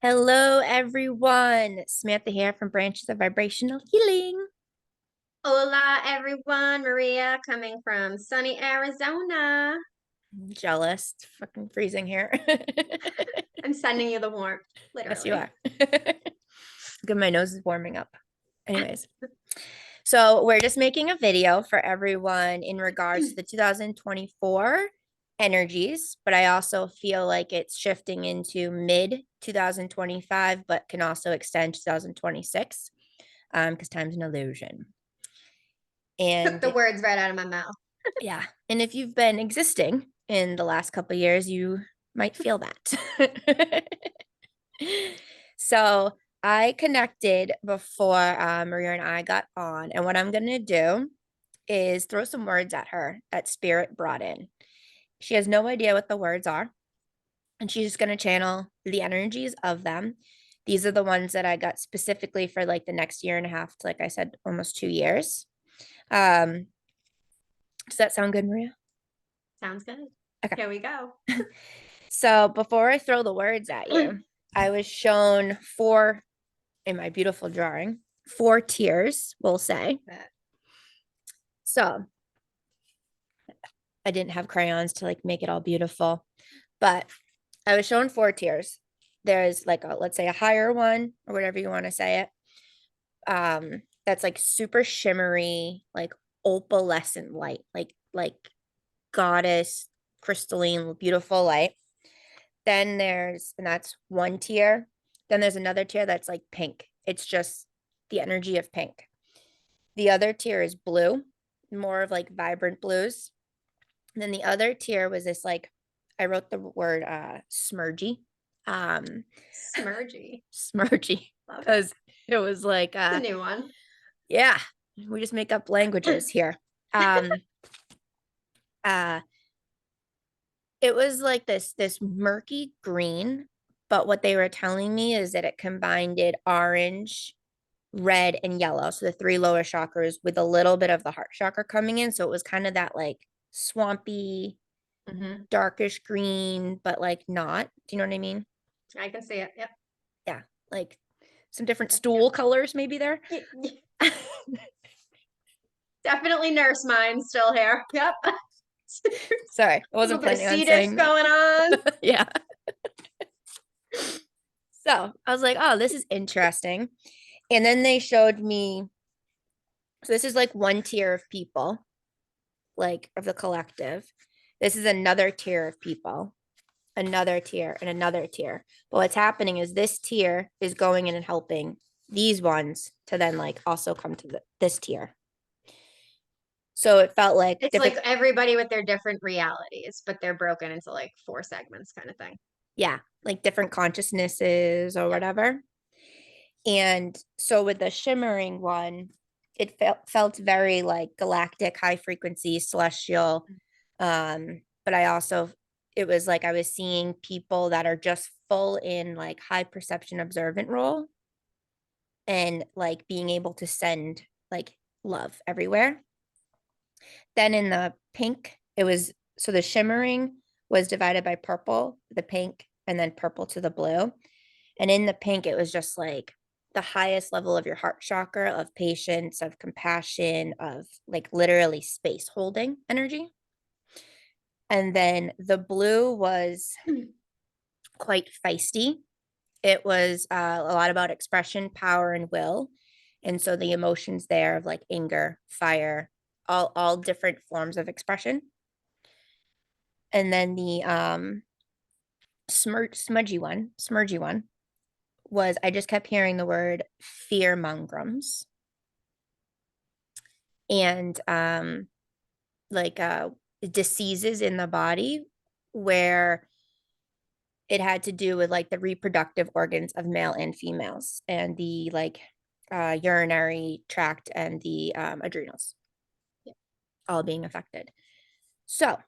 Hello, everyone. Samantha here from Branches of Vibrational Healing. Hola, everyone. Maria coming from sunny Arizona. Jealous. It's fucking freezing here. I'm sending you the warmth, Yes, you literally. are. Good, my nose is warming up. Anyways, so we're just making a video for everyone in regards to the 2024 energies, but I also feel like it's shifting into mid 2025, but can also extend 2026 because time's an illusion. Took And the words right out of my mouth. yeah. And if you've been existing in the last couple of years, you might feel that. So I connected before Maria and I got on. And what I'm going to do is throw some words at her that Spirit brought in. She has no idea what the words are. And she's just going to channel the energies of them. These are the ones that I got specifically for like the next year and a half to, like I said, almost 2 years. Um, does that sound good, Maria? Sounds good. Okay. Here we go. So before I throw the words at you, I was shown four in my beautiful drawing, four tiers, we'll say. So I didn't have crayons to like make it all beautiful, but I was shown four tiers. There's like a, let's say a higher one or whatever you want to say it. That's like super shimmery, like opalescent light, like goddess crystalline, beautiful light. Then there's, and that's one tier. Then there's another tier that's like pink. It's just the energy of pink. The other tier is blue, more of like vibrant blues. And then the other tier was this like, I wrote the word smurgy. Um Smurgy. Smurgy. Love it. Because it was like It's a new one. yeah, we just make up languages here. Um uh it was like this murky green, but what they were telling me is that it combined orange, red, and yellow. So the three lower chakras with a little bit of the heart chakra coming in. So it was kind of that like swampy, Hmm. darkish green, but like not. Do you know what I mean? I can see it. Yep. Yeah, like some different Yep. Yep. stool colors maybe there. Definitely nurse mind still here. Yep. A Sorry, I little wasn't bit of planning on C. diff saying that. going on. Yeah. So I was like, oh, this is interesting. And then they showed me, so this is like one tier of people, like of the collective. This is another tier of people, another tier, and another tier. But what's happening is this tier is going in and helping these ones to then like also come to this tier. So it felt like It's different, like everybody with their different realities, but they're broken into like four segments kind of thing. yeah, like different consciousnesses or Yep. whatever. And so with the shimmering one, it felt very like galactic, high frequency, celestial. But I also, it was like I was seeing people that are just full in like high perception observant role and like being able to send like love everywhere. Then in the pink, it was, so the shimmering was divided by purple, the pink, and then purple to the blue. And in the pink, it was just like the highest level of your heart chakra, of patience, of compassion, of like literally space holding energy. And then the blue was quite feisty. It was a lot about expression, power, and will. And so the emotions there of like anger, fire, all different forms of expression. And then the smudgy one was I just kept hearing the word fear mongrams and like diseases in the body where it had to do with like the reproductive organs of male and females and the like urinary tract and the adrenals all being affected. So,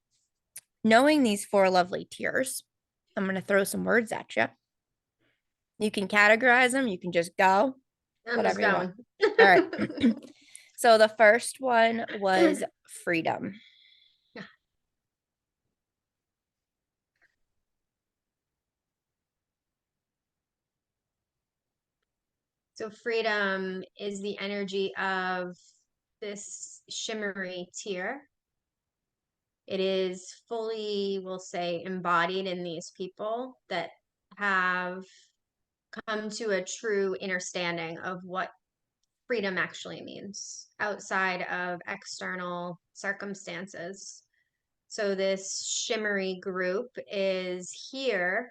knowing these four lovely tiers, I'm going to throw some words at you. You can categorize them, you can just go, I'm just whatever you want. going. All right. So, the first one was freedom. So freedom is the energy of this shimmery tear. It is fully, we'll say, embodied in these people that have come to a true understanding of what freedom actually means outside of external circumstances. So this shimmery group is here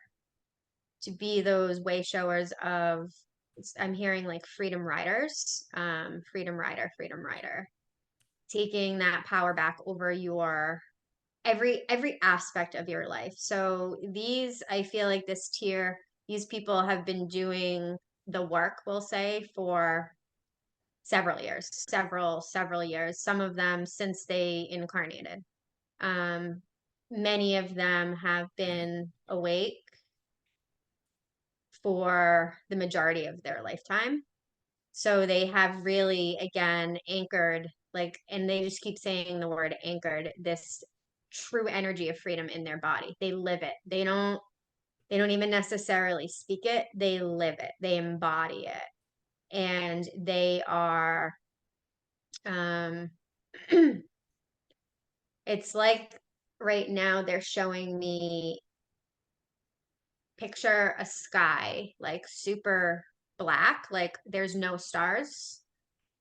to be those way showers of, I'm hearing like freedom riders, freedom rider, taking that power back over your every aspect of your life. So these, I feel like this tier, these people have been doing the work, we'll say, for several years, several years, some of them since they incarnated. Um, Many of them have been awake for the majority of their lifetime. So they have really, again, anchored, like, and they just keep saying the word anchored, this true energy of freedom in their body. They live it. They don't even necessarily speak it. They live it. They embody it. And they are, um, it's like right now they're showing me, picture a sky like super black, like there's no stars.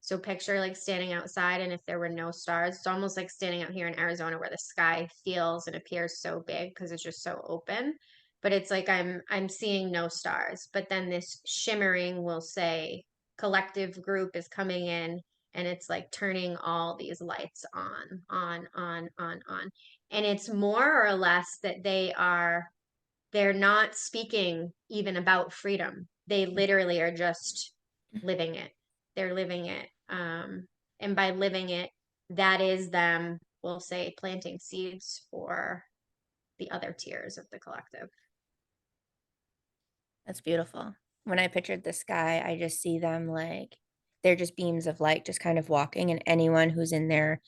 So picture like standing outside, and if there were no stars, it's almost like standing out here in Arizona where the sky feels and appears so big because it's just so open. But it's like I'm seeing no stars. But then this shimmering, will say, collective group is coming in, and it's like turning all these lights on. And it's more or less that they're not speaking even about freedom. They literally are just living it. They're living it. And by living it, that is them, we'll say, planting seeds for the other tiers of the collective. That's beautiful. When I pictured the sky, I just see them like they're just beams of light just kind of walking, and anyone who's in their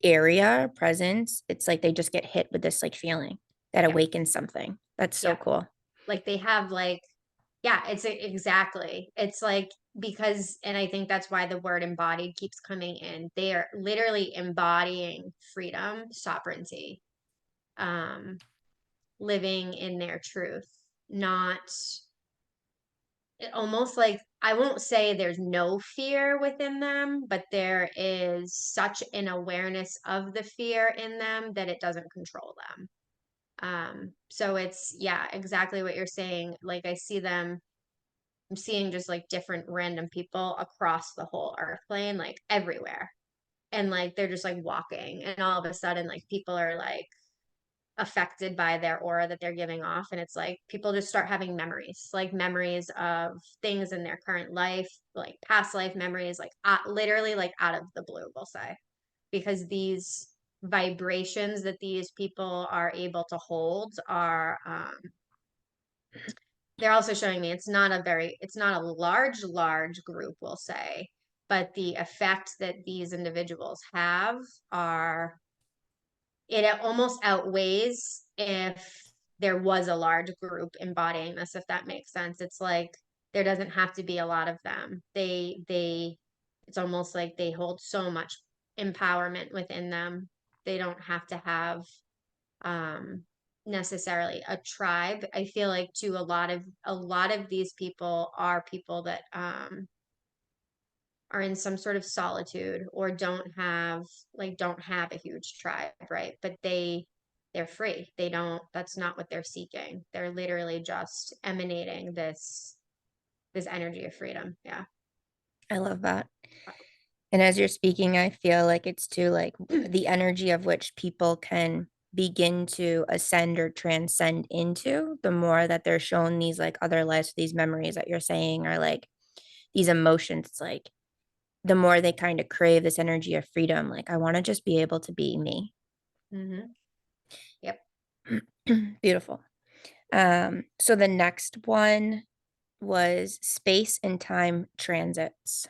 area presence, it's like they just get hit with this like feeling that Yep. awakens something. That's so Yep. cool. Like they have like, yeah, exactly. It's like, because, and I think that's why the word embodied keeps coming in. They are literally embodying freedom, sovereignty, um, living in their truth, not almost like, I won't say there's no fear within them, but there is such an awareness of the fear in them that it doesn't control them. So it's, yeah, exactly what you're saying. Like I see them, I'm seeing just like different random people across the whole earth plane, like everywhere. And like they're just like walking, and all of a sudden, like people are like affected by their aura that they're giving off, and it's like people just start having memories, like memories of things in their current life, like past life memories, like literally like out of the blue, we'll say, because these vibrations that these people are able to hold are, they're also showing me it's not a large group, we'll say, but the effect that these individuals have are, it almost outweighs if there was a large group embodying this, if that makes sense. It's like there doesn't have to be a lot of them. It's almost like they hold so much empowerment within them. They don't have to have, um necessarily a tribe. I feel like too, a lot of these people are people that are in some sort of solitude, or don't have a huge tribe, right? But they're free. They don't, that's not what they're seeking. They're literally just emanating this energy of freedom. Yeah. I love that. And as you're speaking, I feel like it's too like the energy of which people can begin to ascend or transcend into, the more that they're shown these like other lives, these memories that you're saying, are like these emotions. It's like the more they kind of crave this energy of freedom, like I want to just be able to be me. Mm-hmm. Yep. Beautiful. So the next one was space and time transits.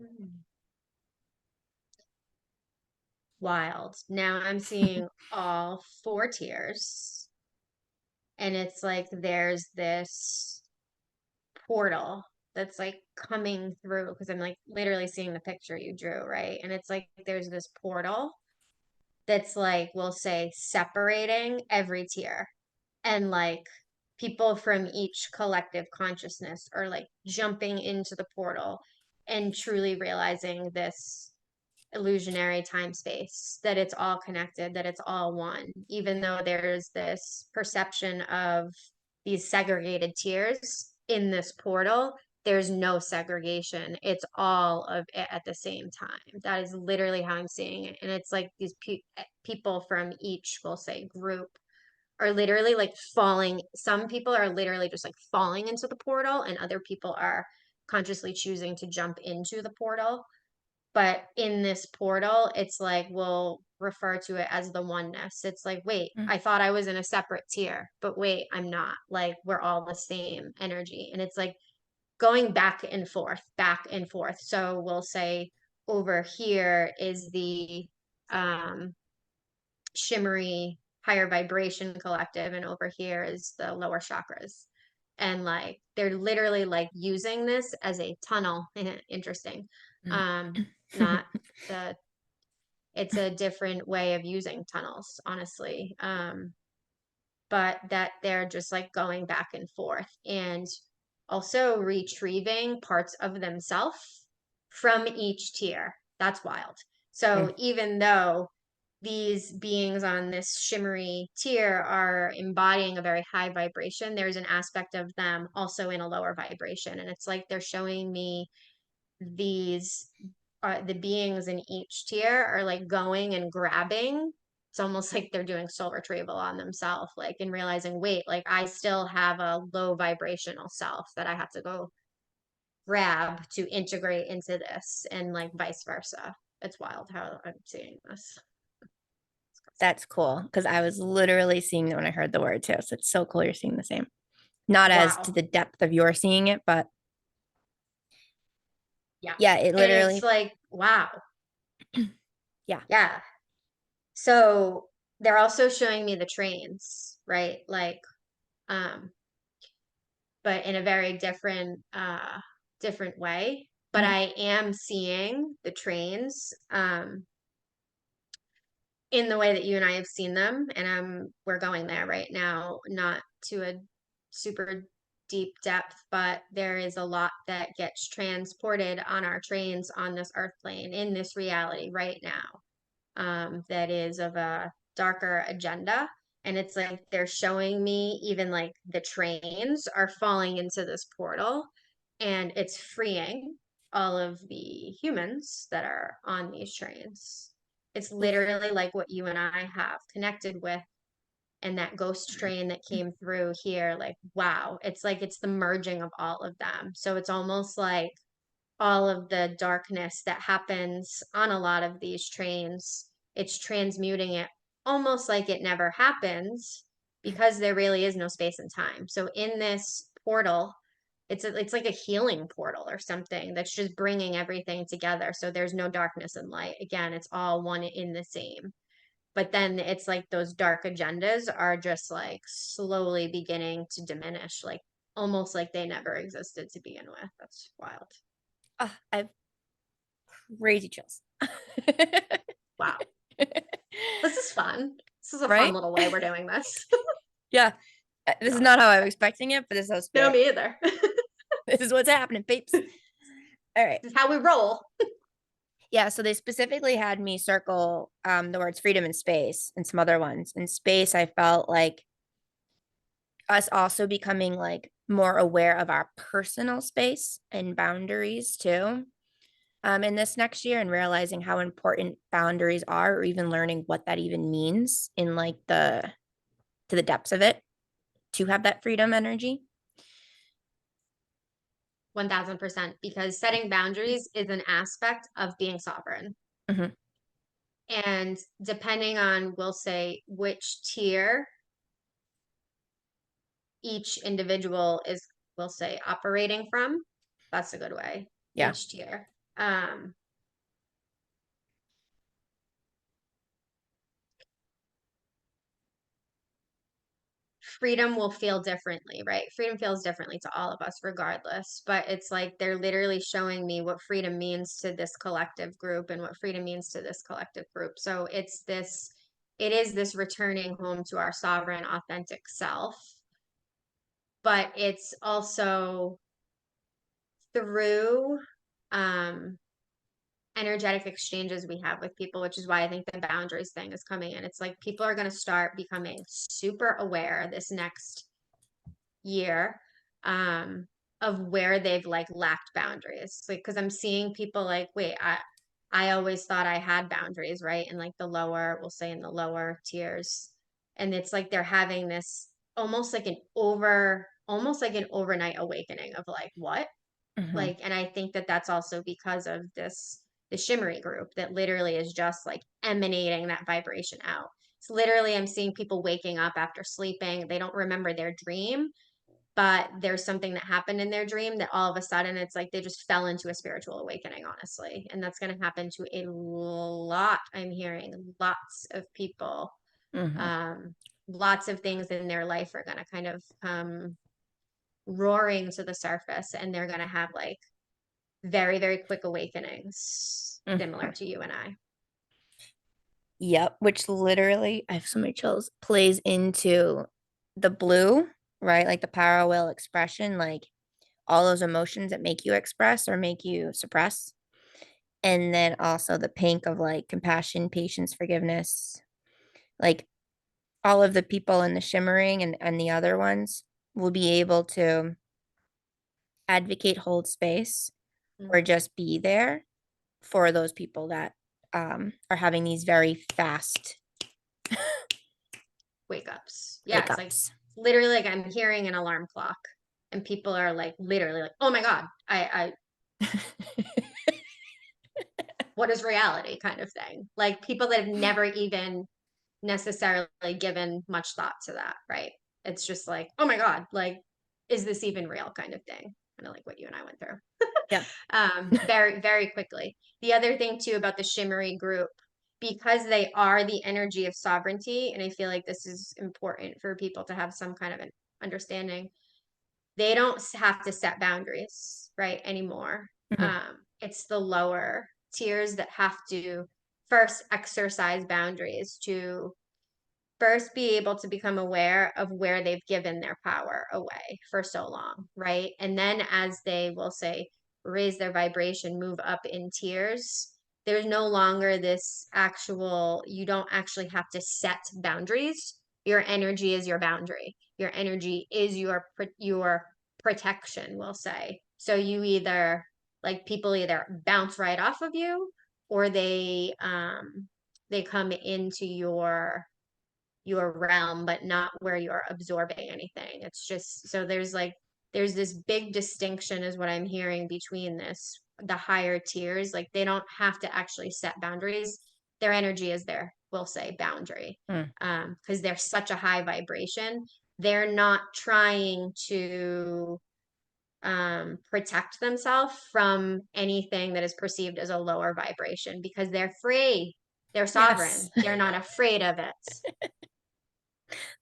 Mm. Wild. Now I'm seeing all four tiers, and it's like there's this portal that's like coming through because I'm like literally seeing the picture you drew, right? And it's like there's this portal that's like, we'll say, separating every tier. And like people from each collective consciousness are like jumping into the portal and truly realizing this illusionary time space, that it's all connected, that it's all one, even though there's this perception of these segregated tiers in this portal. There's no segregation. It's all of it at the same time. That is literally how I'm seeing it. And it's like these people from each, we'll say, group are literally like falling. Some people are literally just like falling into the portal, and other people are consciously choosing to jump into the portal. But in this portal, it's like we'll refer to it as the oneness. It's like, wait, Mm. I thought I was in a separate tier, but wait, I'm not. Like we're all the same energy. And it's like going back and forth, back and forth. So we'll say over here is the um shimmery higher vibration collective, and over here is the lower chakras. And like they're literally like using this as a tunnel. Interesting. Mm. um Not the, it's a different way of using tunnels, honestly. But that they're just like going back and forth and also retrieving parts of themselves from each tier. That's wild. So Mm. even though these beings on this shimmery tier are embodying a very high vibration, there's an aspect of them also in a lower vibration. And it's like they're showing me these the beings in each tier are like going and grabbing. It's almost like they're doing soul retrieval on themselves, like, and realizing, wait, like I still have a low vibrational self that I have to go grab to integrate into this, and like vice versa. It's wild how I'm seeing this. That's cool because I was literally seeing that when I heard the word too. So it's so cool you're seeing the same. Not as to Wow. the depth of your seeing it, but Yeah. yeah, it And it's literally, like, wow. yeah. Yeah. So they're also showing me the trains, right? Like, um, but in a very different way. But Mhm. I am seeing the trains in the way that you and I have seen them, and we're going there right now, not to a super deep depth, but there is a lot that gets transported on our trains on this earth plane in this reality right now, that is of a darker agenda. And it's like they're showing me even like the trains are falling into this portal, and it's freeing all of the humans that are on these trains. It's Oof. literally like what you and I have connected with, and that ghost train that came through here. Like, wow, it's like it's the merging of all of them. So it's almost like all of the darkness that happens on a lot of these trains, it's transmuting it almost like it never happens, because there really is no space and time. So in this portal, it's like a healing portal or something that's just bringing everything together. So there's no darkness and light. Again, it's all one in the same. But then it's like those dark agendas are just like slowly beginning to diminish, like almost like they never existed to begin with. That's wild. I have crazy chills. Wow. This is fun. This is a fun Right? little way we're doing this. Yeah. This is God. not how I'm expecting it, but this is how No, spirit. me either. This is what's happening, peeps. All right. This is how we roll. Yeah, so they specifically had me circle the words freedom and space and some other ones. In space, I felt like us also becoming like more aware of our personal space and boundaries too. In this next year and realizing how important boundaries are, or even learning what that even means in like the to the depths of it to have that freedom energy. 1000%. Because setting boundaries is an aspect of being sovereign. Mhm. And depending on, we'll say, which tier each individual is, we'll say, operating from, that's a good way. Yeah. Each tier. Um, freedom will feel differently, right? Freedom feels differently to all of us regardless, but it's like they're literally showing me what freedom means to this collective group and what freedom means to this collective group. So it is this returning home to our sovereign authentic self, but it's also through um energetic exchanges we have with people, which is why I think the boundaries thing is coming in. It's like people are going to start becoming super aware this next year um of where they've like lacked boundaries. Like, because I'm seeing people like, wait, I always thought I had boundaries, right? And like the lower, we'll say in the lower tiers. And it's like they're having this almost like an overnight awakening of like, what? Mhm. Like, and I think that that's also because of the shimmery group that literally is just like emanating that vibration out. It's literally, I'm seeing people waking up after sleeping. They don't remember their dream, but there's something that happened in their dream that all of a sudden it's like they just fell into a spiritual awakening, honestly. And that's going to happen to a lot. I'm hearing lots of people. Mhm. Um, Lots of things in their life are going to kind of come roaring to the surface, and they're going to have like very, very quick awakenings, similar Mhm. to you and I. Yep, which literally, I have so many chills, plays into the blue, right? Like the power will expression, like all those emotions that make you express or make you suppress. And then also the pink of like compassion, patience, forgiveness. Like all of the people in the shimmering and the other ones will be able to advocate, hold space, Mm. or just be there for those people that are having these very fast Wake ups. Yeah, wake it's like ups. literally like I'm hearing an alarm clock, and people are like literally like, oh my God, what is reality kind of thing. Like people that have never even necessarily given much thought to that, right? It's just like, oh my God, like, is this even real kind of thing? Kind of like what you and I went through. Yeah. Very, very quickly. The other thing too about the shimmery group, because they are the energy of sovereignty, and I feel like this is important for people to have some kind of an understanding. They don't have to set boundaries, right, anymore. Mhm. It's the lower tiers that have to first exercise boundaries to first be able to become aware of where they've given their power away for so long, right? And then as they will say, raise their vibration, move up in tiers, there's no longer this actual, you don't actually have to set boundaries. Your energy is your boundary. Your energy is your protection, we'll say. So you either like people either bounce right off of you or they come into your realm, but not where you're absorbing anything. It's just so there's this big distinction is what I'm hearing between the higher tiers. Like they don't have to actually set boundaries. Their energy is their, we'll say, boundary. Mm. Because they're such a high vibration. They're not trying to protect themselves from anything that is perceived as a lower vibration because they're free. They're Yes. sovereign. They're not afraid of it.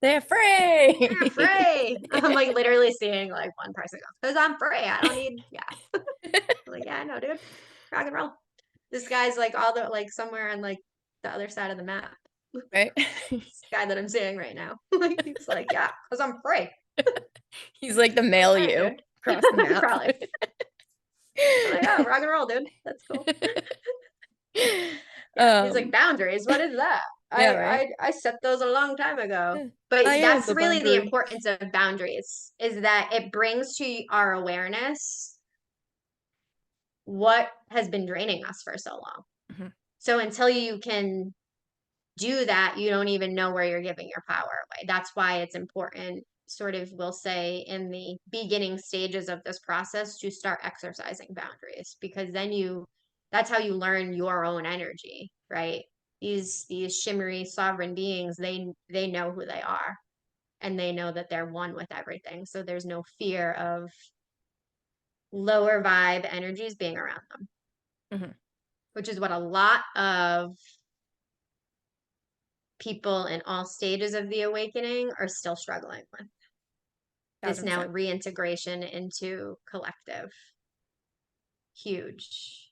They're You're free. free. I'm like literally seeing like one person go, because I'm free. I don't need, yeah. I'm like, yeah, I know, dude. Rock and roll. This guy's like all the like somewhere on like the other side of the map. Right? This guy that I'm seeing right now. Like he's like, yeah, because I'm free. He's like the Like, male all right, you dude. across the map. Probably. I'm like, oh, rock and roll, dude. That's cool. Yeah. He's like, um, boundaries. What is that? yeah, right. I set those a long time ago. Yeah. I But am that's the really the boundary. importance of boundaries is that it brings to our awareness what has been draining us for so long. Mhm. So until you can do that, you don't even know where you're giving your power away. That's why it's important, sort of, we'll say, in the beginning stages of this process to start exercising boundaries because then that's how you learn your own energy, right? These shimmery sovereign beings, they know who they are and they know that they're one with everything. So there's no fear of lower vibe energies being around them, Mhm. which is what a lot of people in all stages of the awakening are still struggling with this now 1000%. reintegration into collective. Huge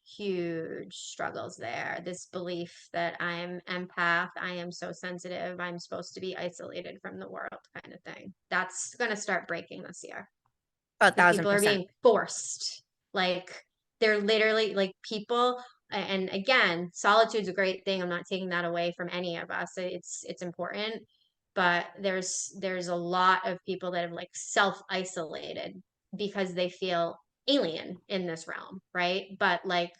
struggles there. This belief that I'm empath, I am so sensitive, I'm supposed to be isolated from the world kind of thing. That's going to start breaking this year A because thousand people are percent. being forced. Like they're literally like people, and again, solitude's a great thing. I'm not taking that away from any of us. It's important, but there's a lot of people that have like self-isolated because they feel alien in this realm, right? But like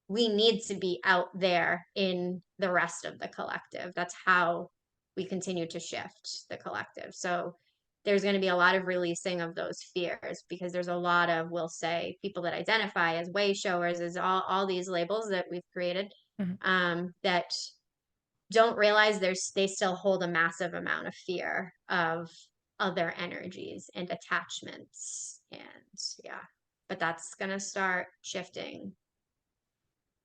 we need to be out there in the rest of the collective. That's how we continue to shift the collective. So there's going to be a lot of releasing of those fears because there's a lot of, we'll say, people that identify as way showers, as all these labels that we've created, Mhm. that don't realize they still hold a massive amount of fear of other energies and attachments. And yeah, but that's going to start shifting.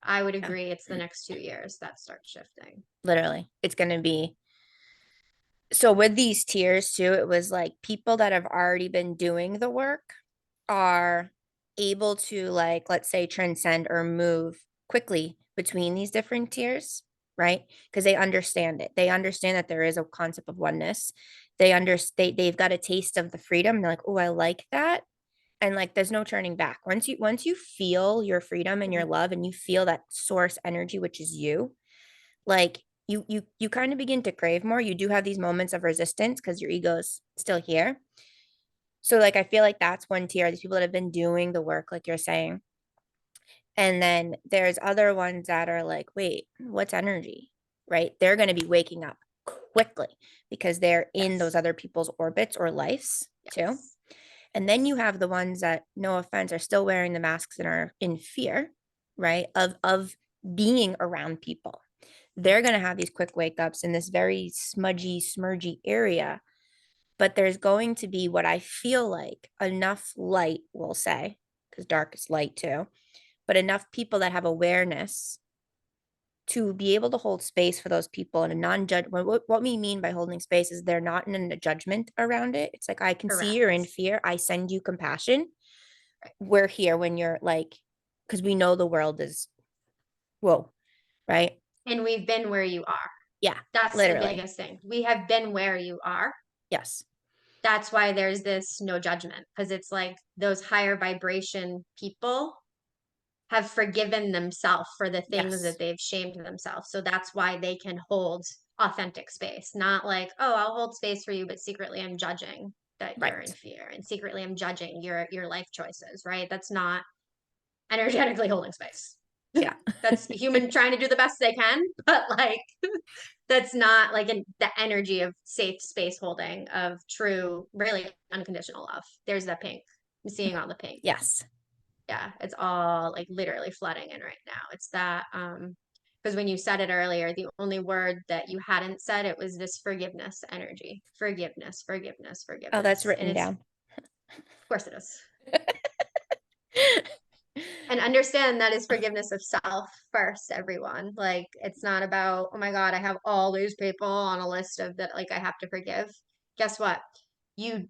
I would Yeah, agree it's the next 2 years that starts shifting. literally. It's going to be so with these tiers too, it was like people that have already been doing the work are able to, like, let's say, transcend or move quickly between these different tiers, right? Because they understand it. They understand that there is a concept of oneness. They've got a taste of the freedom. They're like, oh, I like that. And like there's no turning back. Once you feel your freedom and your Mhm. love and you feel that source energy, which is you, like you kind of begin to crave more. You do have these moments of resistance because your ego's still here. So like I feel like that's one tier, these people that have been doing the work, like you're saying. And then there's other ones that are like, wait, what's energy? Right? They're going to be waking up quickly because they're in those Yes. other people's orbits or lives too. Yes. And then you have the ones that, no offense, are still wearing the masks and are in fear, right? Of being around people. They're going to have these quick wake ups in this very smudgy, smurgy area. But there's going to be what I feel like enough light, we'll say, because dark is light too, but enough people that have awareness to be able to hold space for those people in a non-judge. What we mean by holding space is they're not in a judgment around it. It's like, I can see you're in Correct. fear, I send you compassion. Right. We're here when you're like, because we know the world is whoa, right? And we've been where you are. Yeah, That's the literally. biggest thing. We have been where you are. Yes. That's why there's this no judgment because it's like those higher vibration people have forgiven themselves for the things Yes. that they've shamed themselves. So that's why they can hold authentic space, not like, oh, I'll hold space for you, but secretly I'm judging that you're in Right. fear and secretly I'm judging your life choices, right? That's not energetically holding space. Yeah. That's human trying to do the best they can, but like that's not like the energy of safe space holding of true, really unconditional love. There's that pink. I'm seeing all the pink. Yes. Yeah, it's all like literally flooding in right now. It's that because when you said it earlier, the only word that you hadn't said it was this forgiveness energy. Forgiveness, forgiveness, Oh, that's forgiveness. And written it's down. of course it is. And understand that is forgiveness of self first, everyone. Like it's not about, oh my God, I have all these people on a list of that like I have to forgive. Guess what? You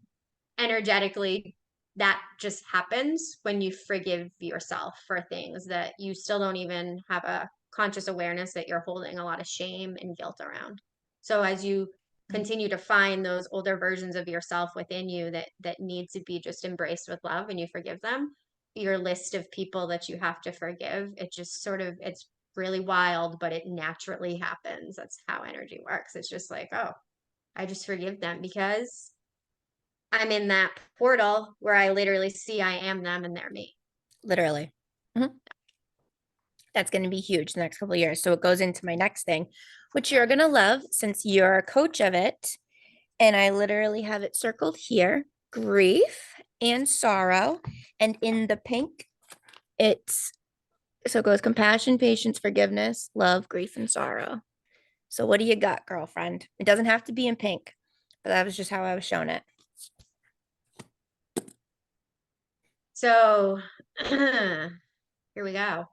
energetically that just happens when you forgive yourself for things that you still don't even have a conscious awareness that you're holding a lot of shame and guilt around. So as you continue to find those older versions of yourself within you that need to be just embraced with love and you forgive them, your list of people that you have to forgive, it just sort of it's really wild, but it naturally happens. That's how energy works. It's just like, oh, I just forgive them because I'm in that portal where I literally see I am them and they're me. Literally. Mhm. That's going to be huge the next couple of years. So it goes into my next thing, which you're going to love since you're a coach of it. And I literally have it circled here, grief and sorrow. And in the pink, it's so it goes compassion, patience, forgiveness, love, grief, and sorrow. So what do you got, girlfriend? It doesn't have to be in pink, but that was just how I was shown it. So here we go.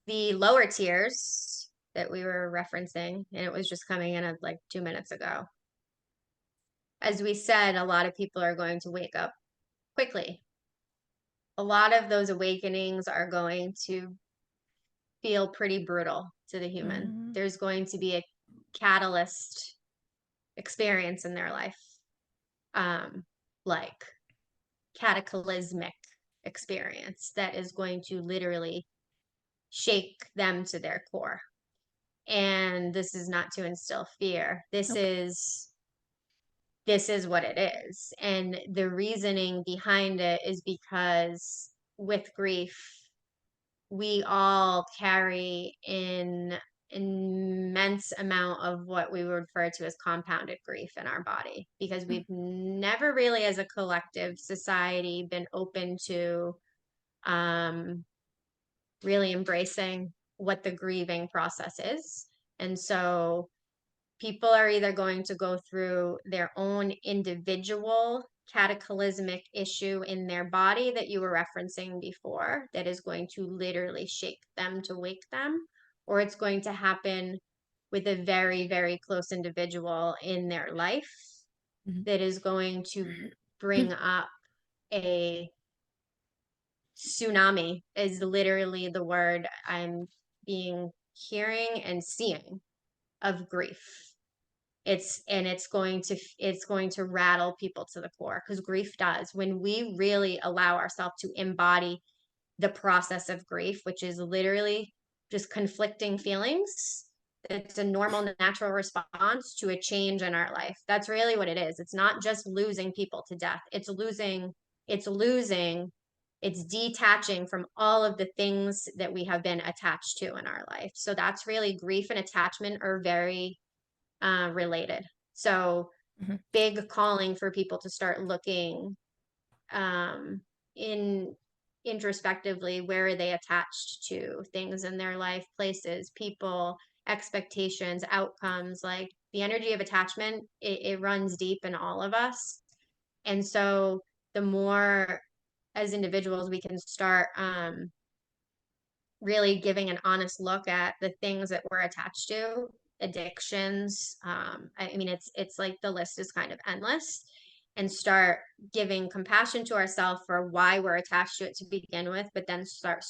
The lower tiers. that we were referencing, and it was just coming in like 2 minutes ago. As we said, a lot of people are going to wake up quickly. A lot of those awakenings are going to feel pretty brutal to the human. Mhm. There's going to be a catalyst experience in their life, um, like cataclysmic experience that is going to literally shake them to their core. And this is not to instill fear. Okay. This is what it is. And the reasoning behind it is because with grief, we all carry an immense amount of what we would refer to as compounded grief in our body because we've never really, as a collective society, been open to um, really embracing what the grieving process is. And so people are either going to go through their own individual cataclysmic issue in their body that you were referencing before, that is going to literally shake them to wake them, or it's going to happen with a very, very close individual in their life Mhm. that is going to bring up a tsunami, is literally the word I'm being hearing and seeing, of grief. It's going to rattle people to the core, because grief does, when we really allow ourselves to embody the process of grief, which is literally just conflicting feelings. It's a normal, natural response to a change in our life. That's really what it is. It's not just losing people to death. It's losing, it's detaching from all of the things that we have been attached to in our life. So that's really, grief and attachment are very related. So Mhm. big calling for people to start looking um, in introspectively, where are they attached to things in their life, places, people, expectations, outcomes. Like the energy of attachment, it runs deep in all of us. And so the more, as individuals, we can start really giving an honest look at the things that we're attached to, addictions. I mean, it's like the list is kind of endless, and start giving compassion to ourselves for why we're attached to it to begin with, but then start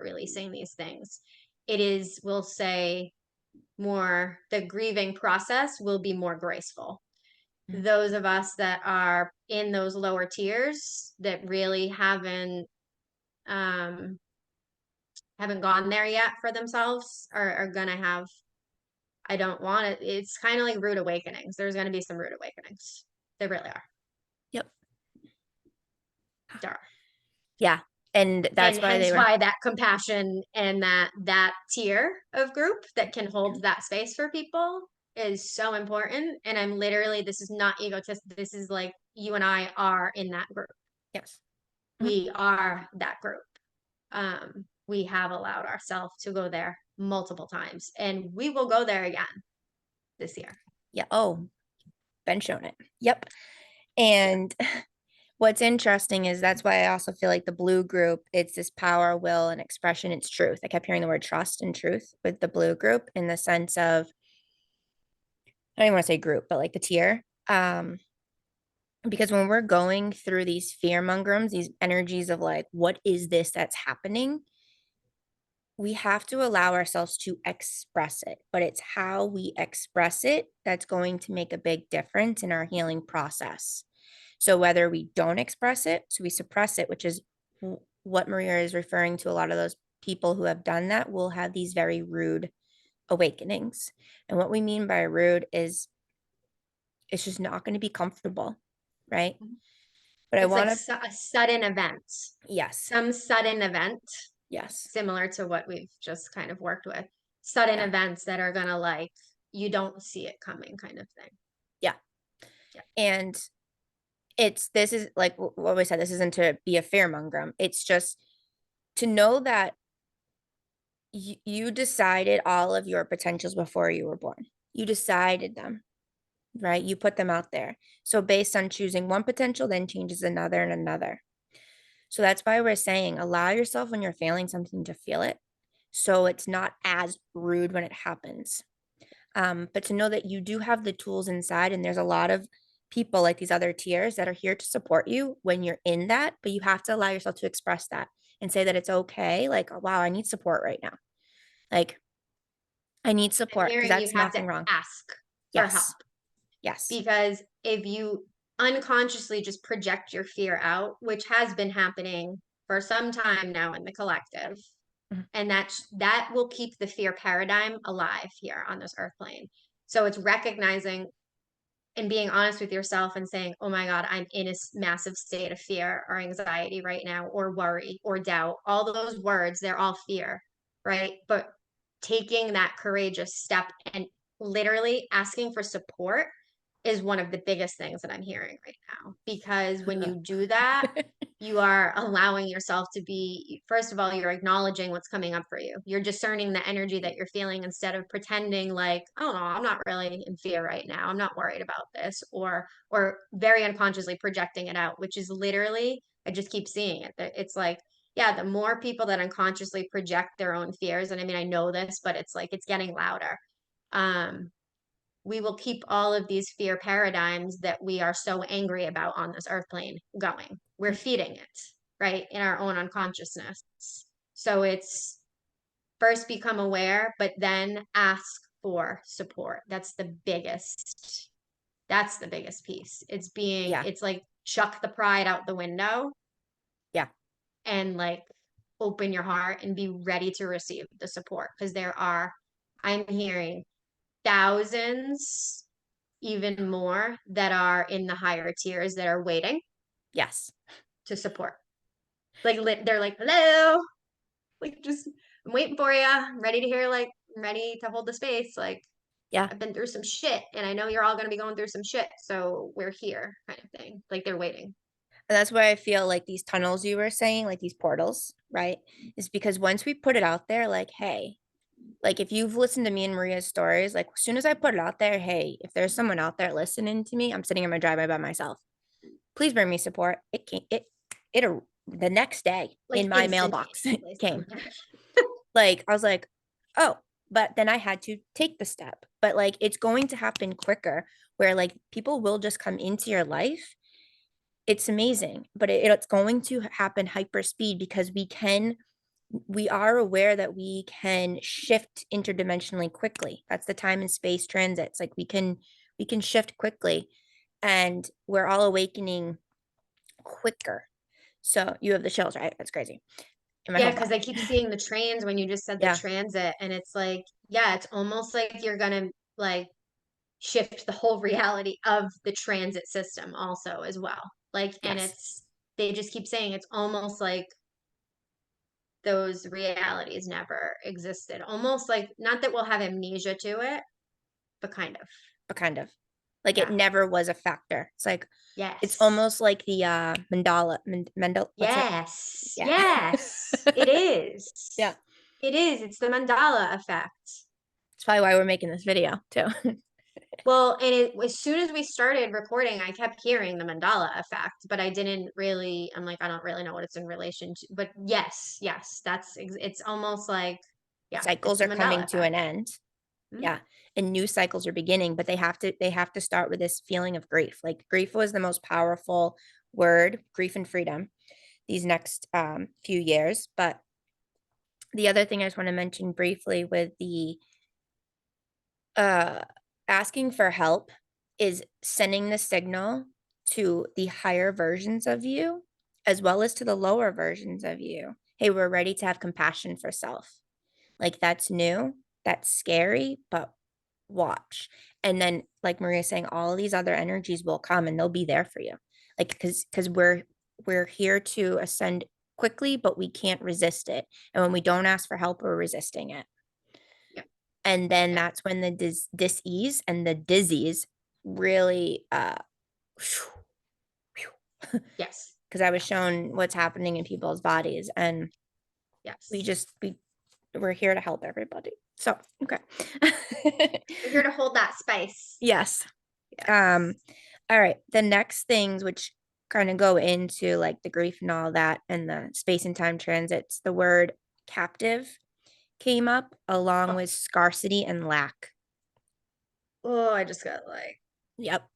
releasing these things. It is, we'll say, more, the grieving process will be more graceful. Mhm. Those of us that are in those lower tiers that really um, haven't gone there yet for themselves are gonna have, I don't want it. It's kind of like rude awakenings. There's gonna be some rude awakenings. There really are. Yep. There are. Yeah. And And that's why they hence were, why that compassion and that tier of group that can hold that space for people is so important. And I'm literally, this is not egotistic. This is like, you and I are in that group. yes. Mhm. We are that group. We have allowed ourselves to go there multiple times, and we will go there again this year. Yeah. Oh, been shown it. Yep. Yeah. And what's interesting is that's why I also feel like the blue group, it's this power, will, and expression, it's truth. I kept hearing the word trust and truth with the blue group in the sense of, I don't even want to say group, but like the tier. Because when we're going through these fear mongrams, these energies of like, what is this that's happening? We have to allow ourselves to express it, but it's how we express it that's going to make a big difference in our healing process. So whether we don't express it, so we suppress it, which is what Maria is referring to, a lot of those people who have done that will have these very rude awakenings. And what we mean by rude is it's just not going to be comfortable, right? But I It's like want to, a sudden event, yes, some sudden event, yes, similar to what we've just kind of worked with. Sudden yeah, events that are gonna, like, you don't see it coming, kind of thing. yeah. Yeah. And this is like what we said, this isn't to be a fearmonger. It's just to know that you decided all of your potentials before you were born. You decided them, right? You put them out there. So based on choosing one potential, then changes another and another. So that's why we're saying allow yourself when you're feeling something to feel it. so it's not as rude when it happens. But to know that you do have the tools inside, and there's a lot of people like these other tiers that are here to support you when you're in that, but you have to allow yourself to express that and say that it's okay. Like, oh, wow, I need support right now. Like, I need I'm support because hearing you that's have to nothing wrong. ask for help, Yes. Yes. because if you unconsciously just project your fear out, which has been happening for some time now in the collective, Mhm. and that will keep the fear paradigm alive here on this earth plane. So it's recognizing and being honest with yourself and saying, oh my God, I'm in a massive state of fear or anxiety right now, or worry or doubt. All those words, they're all fear, right? But taking that courageous step and literally asking for support is one of the biggest things that I'm hearing right now. Because when you do that, you are allowing yourself to be, first of all, you're acknowledging what's coming up for you. You're discerning the energy that you're feeling instead of pretending like, oh no, I'm not really in fear right now. I'm not worried about this, or very unconsciously projecting it out, which is literally, I just keep seeing it. It's like, yeah, the more people that unconsciously project their own fears, and I mean, I know this, but it's like it's getting louder. Um, we will keep all of these fear paradigms that we are so angry about on this earth plane going. We're feeding it, right, in our own unconsciousness. So it's first become aware, but then ask for support. That's the biggest piece. Yeah. It's like chuck the pride out the window Yeah. and like open your heart and be ready to receive the support, because I'm hearing thousands, even more, that are in the higher tiers that are waiting Yes. to support. Like they're like, hello, like just I'm waiting for you. I'm ready to hear, like I'm ready to hold the space. Like Yeah. I've been through some shit, and I know you're all gonna be going through some shit, so we're here, kind of thing. Like they're waiting. And that's why I feel like these tunnels you were saying, like these portals, right? Is because once we put it out there, like, hey, like if you've listened to me and Maria's stories, like as soon as I put it out there, hey, if there's someone out there listening to me, I'm sitting in my driveway by myself. Please bring me support. It came, it, the next day in Like my mailbox instantaneously. came. Like, I was like, oh, but then I had to take the step. But like, it's going to happen quicker where like people will just come into your life. It's amazing, but it's going to happen hyper speed because we are aware that we can shift interdimensionally quickly. That's the time and space transits. Like we can shift quickly and we're all awakening quicker. So you have the chills, right? That's crazy. In my Yeah, whole because I body. keep seeing the trains when you just said the Yeah. transit, and it's like, yeah, it's almost like you're gonna like shift the whole reality of the transit system also as well. Like, and Yes. they just keep saying it's almost like those realities never existed. Almost like, not that we'll have amnesia to it, but kind of. But kind of. Like it Yeah. never was a factor. It's like it's Yes. almost like the mandala, what's it? Yes. Yeah. Yes. It Yeah. is. It is. It's the mandala effect. That's probably why we're making this video too. Well, and as soon as we started recording, I kept hearing the mandala effect, but I didn't really, I'm like, I don't really know what it's in relation to. But yes, yes, it's almost like, yeah, it's Cycles the are mandala coming to an effect. end. Mhm. Yeah. And new cycles are beginning, but they have to start with this feeling of grief. Like grief was the most powerful word, grief and freedom, these next few years. But the other thing I just want to mention briefly with the uh asking for help is sending the signal to the higher versions of you as well as to the lower versions of you. Hey, we're ready to have compassion for self. Like that's new, that's scary, but watch. And then like Maria's saying, all these other energies will come and they'll be there for you. Like because we're here to ascend quickly, but we can't resist it. And when we don't ask for help, we're resisting it. Yep. And then Yep. that's when the dis-ease and the disease really Yes. because I was Yes. shown what's happening in people's bodies and we Yes. just we're here to help everybody. So okay. We're here to hold that space. Yes. Yes. All right. The next things which kind of go into like the grief and all that and the space and time transits, the word captive came up along Oh, with scarcity and lack. oh, I just got like, Yep.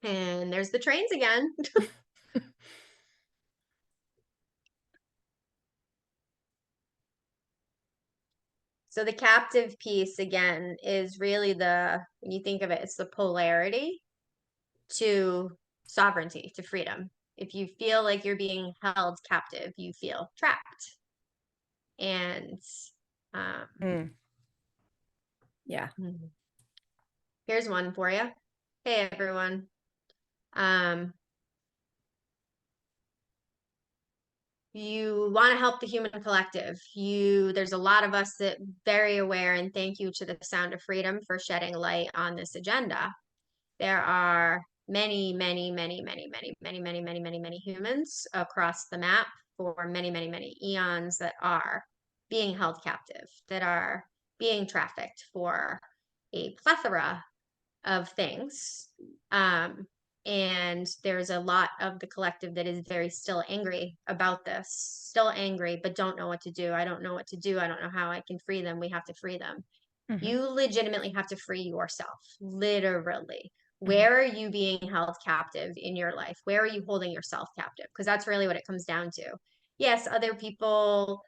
and there's the trains again. So the captive piece again is really when you think of it, it's the polarity to sovereignty, to freedom. If you feel like you're being held captive, you feel trapped. And um, Mm, yeah. here's one for you. Hey, everyone. Um, you want to help the human collective. There's a lot of us that very aware, and thank you to the Sound of Freedom for shedding light on this agenda. There are many, many, many, many, many, many, many, many, many, many humans across the map for many, many, many eons that are being held captive, that are being trafficked for a plethora of things. Um, and there's a lot of the collective that is very still angry about this, still angry, but don't know what to do. I don't know what to do. I don't know how I can free them. We have to free them. Hmm. You legitimately have to free yourself, literally. Hmm. Where are you being held captive in your life? Where are you holding yourself captive? Because that's really what it comes down to. Yes, other people,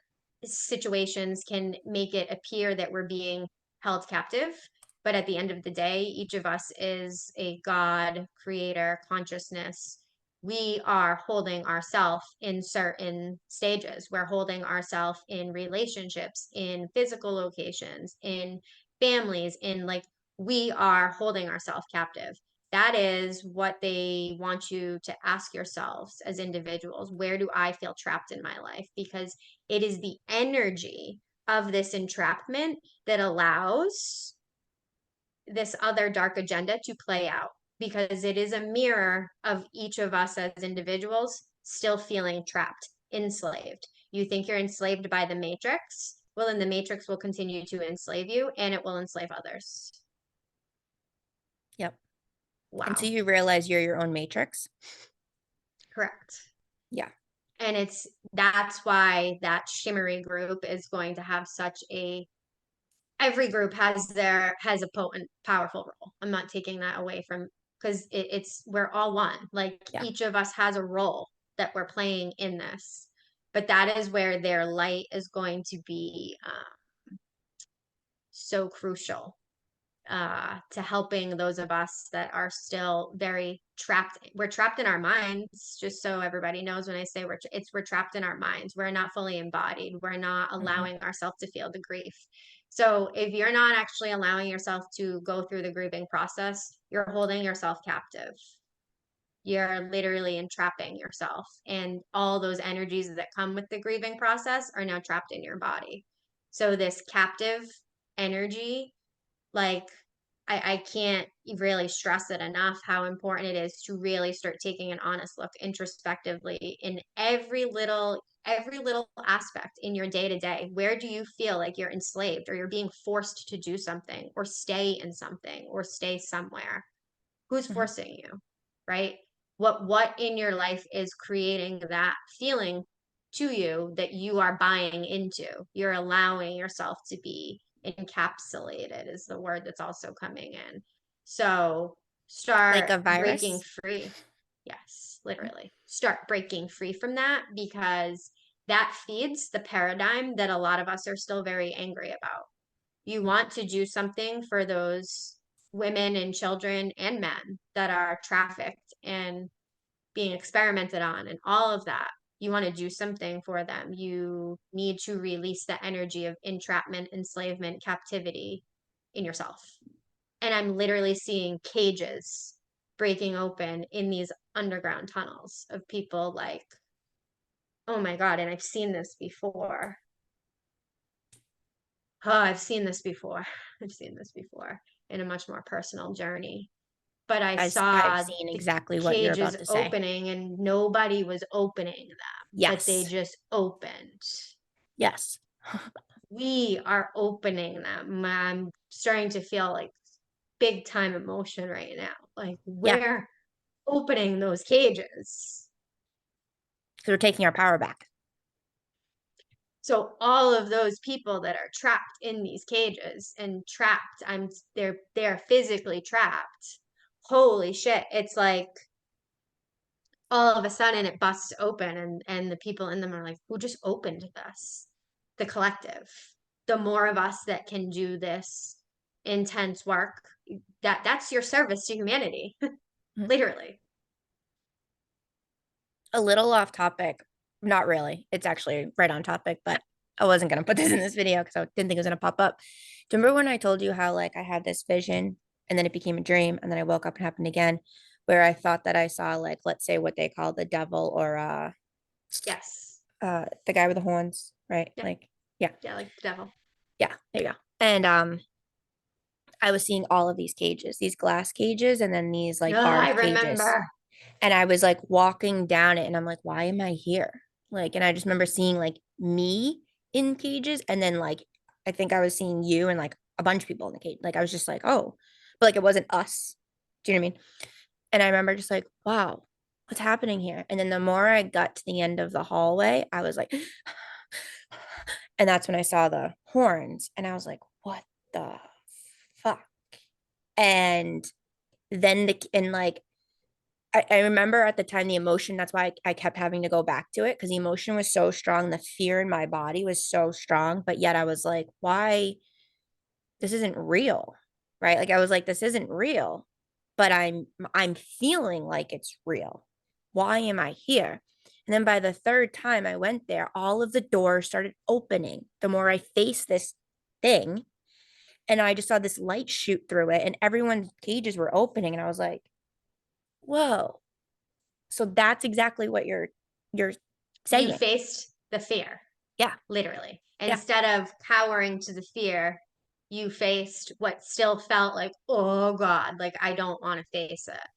situations can make it appear that we're being held captive, but at the end of the day, each of us is a God, creator, consciousness. We are holding ourselves in certain stages. We're holding ourselves in relationships, in physical locations, in families, in like we are holding ourselves captive. That is what they want you to ask yourselves as individuals. Where do I feel trapped in my life? Because it is the energy of this entrapment that allows this other dark agenda to play out, because it is a mirror of each of us as individuals still feeling trapped, enslaved. You think you're enslaved by the matrix? Well, then the matrix will continue to enslave you and it will enslave others. Yep. Until Wow. you realize you're your own matrix. Correct. Yeah. And that's why that shimmery group is going to have such a every group has a potent powerful role. I'm not taking that away from, because it's we're all one, like Yeah. each of us has a role that we're playing in this, but that is where their light is going to be so crucial to helping those of us that are still very trapped. We're trapped in our minds, just so everybody knows. When I say we're trapped in our minds. We're not fully embodied. We're not Hmm. allowing ourselves to feel the grief. So if you're not actually allowing yourself to go through the grieving process, you're holding yourself captive. You're literally entrapping yourself, and all those energies that come with the grieving process are now trapped in your body. So this captive energy, like I can't really stress it enough how important it is to really start taking an honest look introspectively in every little aspect in your day to day. Where do you feel like you're enslaved or you're being forced to do something or stay in something or stay somewhere? Who's Hmm. forcing you, right? What in your life is creating that feeling to you that you are buying into? You're allowing yourself to be encapsulated is the word that's also coming in. So Like start a breaking virus. free. Yes, literally. Start breaking free from that, because that feeds the paradigm that a lot of us are still very angry about. You want to do something for those women and children and men that are trafficked and being experimented on and all of that. You want to do something for them. You need to release the energy of entrapment, enslavement, captivity in yourself. And I'm literally seeing cages breaking open in these underground tunnels of people like, oh my God, and I've seen this before. Oh, I've seen this before. I've seen this before in a much more personal journey. But I I've saw seen the exactly what you're cages about to say. opening and nobody was opening them, but they Yes. just opened. Yes. We are opening them. I'm starting to feel like big time emotion right now. Like Yeah. we're opening those cages. So we're taking our power back. So all of those people that are trapped in these cages and trapped, they're physically trapped. Holy shit. It's like all of a sudden it busts open and the people in them are like, who just opened this? The collective. The more of us that can do this intense work, that's your service to humanity. Literally. A little off topic. Not really. It's actually right on topic, but I wasn't gonna put this in this video because I didn't think it was gonna pop up. Do you remember when I told you how like I had this vision and then it became a dream and then I woke up and happened again, where I thought that I saw like let's say what they call the devil or Yes. the guy with the horns, right? Yeah. Like yeah. Yeah, like the devil. Yeah, there you go. And I was seeing all of these cages, these glass cages and then these Oh, like bar I cages. remember. And I was like walking down it and I'm like, why am I here? Like, and I just remember seeing like me in cages and then like I think I was seeing you and like a bunch of people in the cage. Like I was just like, oh, but like it wasn't us. Do you know what I mean? And I remember just like, wow, what's happening here? And then the more I got to the end of the hallway, I was like, and that's when I saw the horns and I was like, what the fuck? And then and like I remember at the time the emotion, that's why I kept having to go back to it because the emotion was so strong. The fear in my body was so strong. But yet I was like, why? This isn't real. Right. Like I was like, this isn't real, but I'm feeling like it's real. Why am I here? And then by the third time I went there, all of the doors started opening. The more I faced this thing, and I just saw this light shoot through it, and everyone's cages were opening. And I was like, whoa, so that's exactly what you're You saying. faced the fear, Yeah. literally. Yeah. Instead of cowering to the fear, you faced what still felt like, oh God, like I don't want to face it.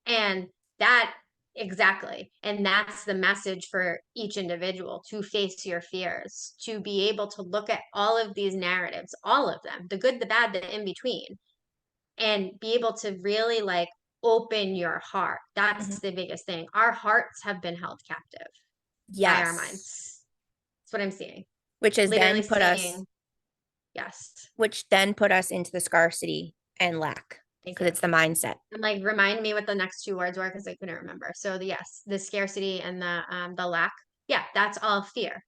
And that exactly. And that's the message for each individual to face your fears, to be able to look at all of these narratives, all of them, the good, the bad, the in between, and be able to really like open your heart. Mhm. That's the biggest thing. Our hearts have been held captive by our Yes. minds. That's what I'm seeing. Which is Literally then seeing, yes. which then put us into the scarcity and lack Thank because you. it's the mindset. And like remind me what the next two words were because I couldn't remember. So the yes, the scarcity and the lack. Yeah, that's all fear.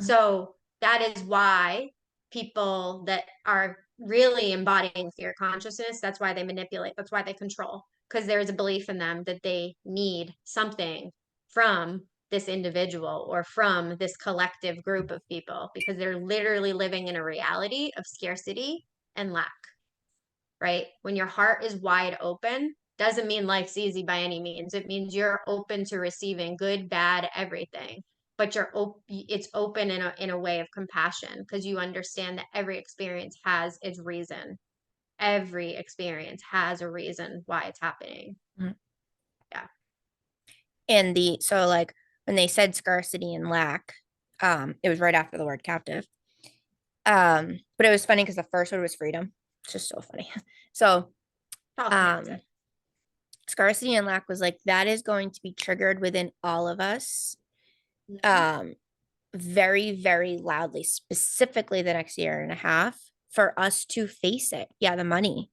Mhm. So that is why people that are really embodying fear consciousness, that's why they manipulate, that's why they control, because there is a belief in them that they need something from this individual or from this collective group of people because they're literally living in a reality of scarcity and lack, right? When your heart is wide open, doesn't mean life's easy by any means. It means you're open to receiving good, bad, everything. But it's open in a way of compassion because you understand that every experience has its reason. Every experience has a reason why it's happening. Mhm. Yeah. And the so like when they said scarcity and lack, it was right after the word captive. But it was funny because the first word was freedom. It's just so funny. So It's all um connected. scarcity and lack was like that is going to be triggered within all of us Mhm. um very, very loudly, specifically the next year and a half for us to face it. Yeah, the money.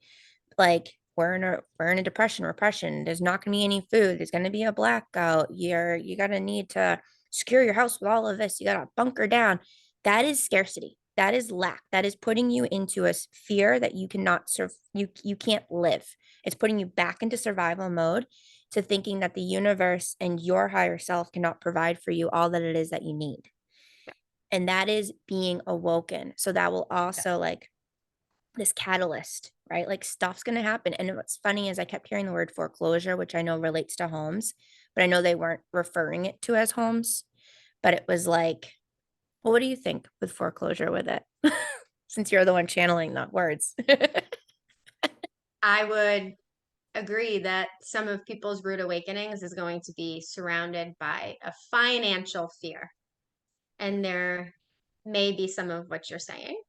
Like we're in a depression, repression. There's not gonna be any food. There's gonna be a blackout. You gotta need to secure your house with all of this. You gotta bunker down. That is scarcity. That is lack. That is putting you into a fear that you cannot serve. You can't live. It's putting you back into survival mode to thinking that the universe and your higher self cannot provide for you all that it is that you need, and that is being awoken. So that will also like this catalyst, right? Like stuff's going to happen. And what's funny is I kept hearing the word foreclosure, which I know relates to homes, but I know they weren't referring it to as homes, but it was like, well, what do you think with foreclosure with it? Since you're the one channeling the words. I would agree that some of people's rude awakenings is going to be surrounded by a financial fear. And there may be some of what you're saying.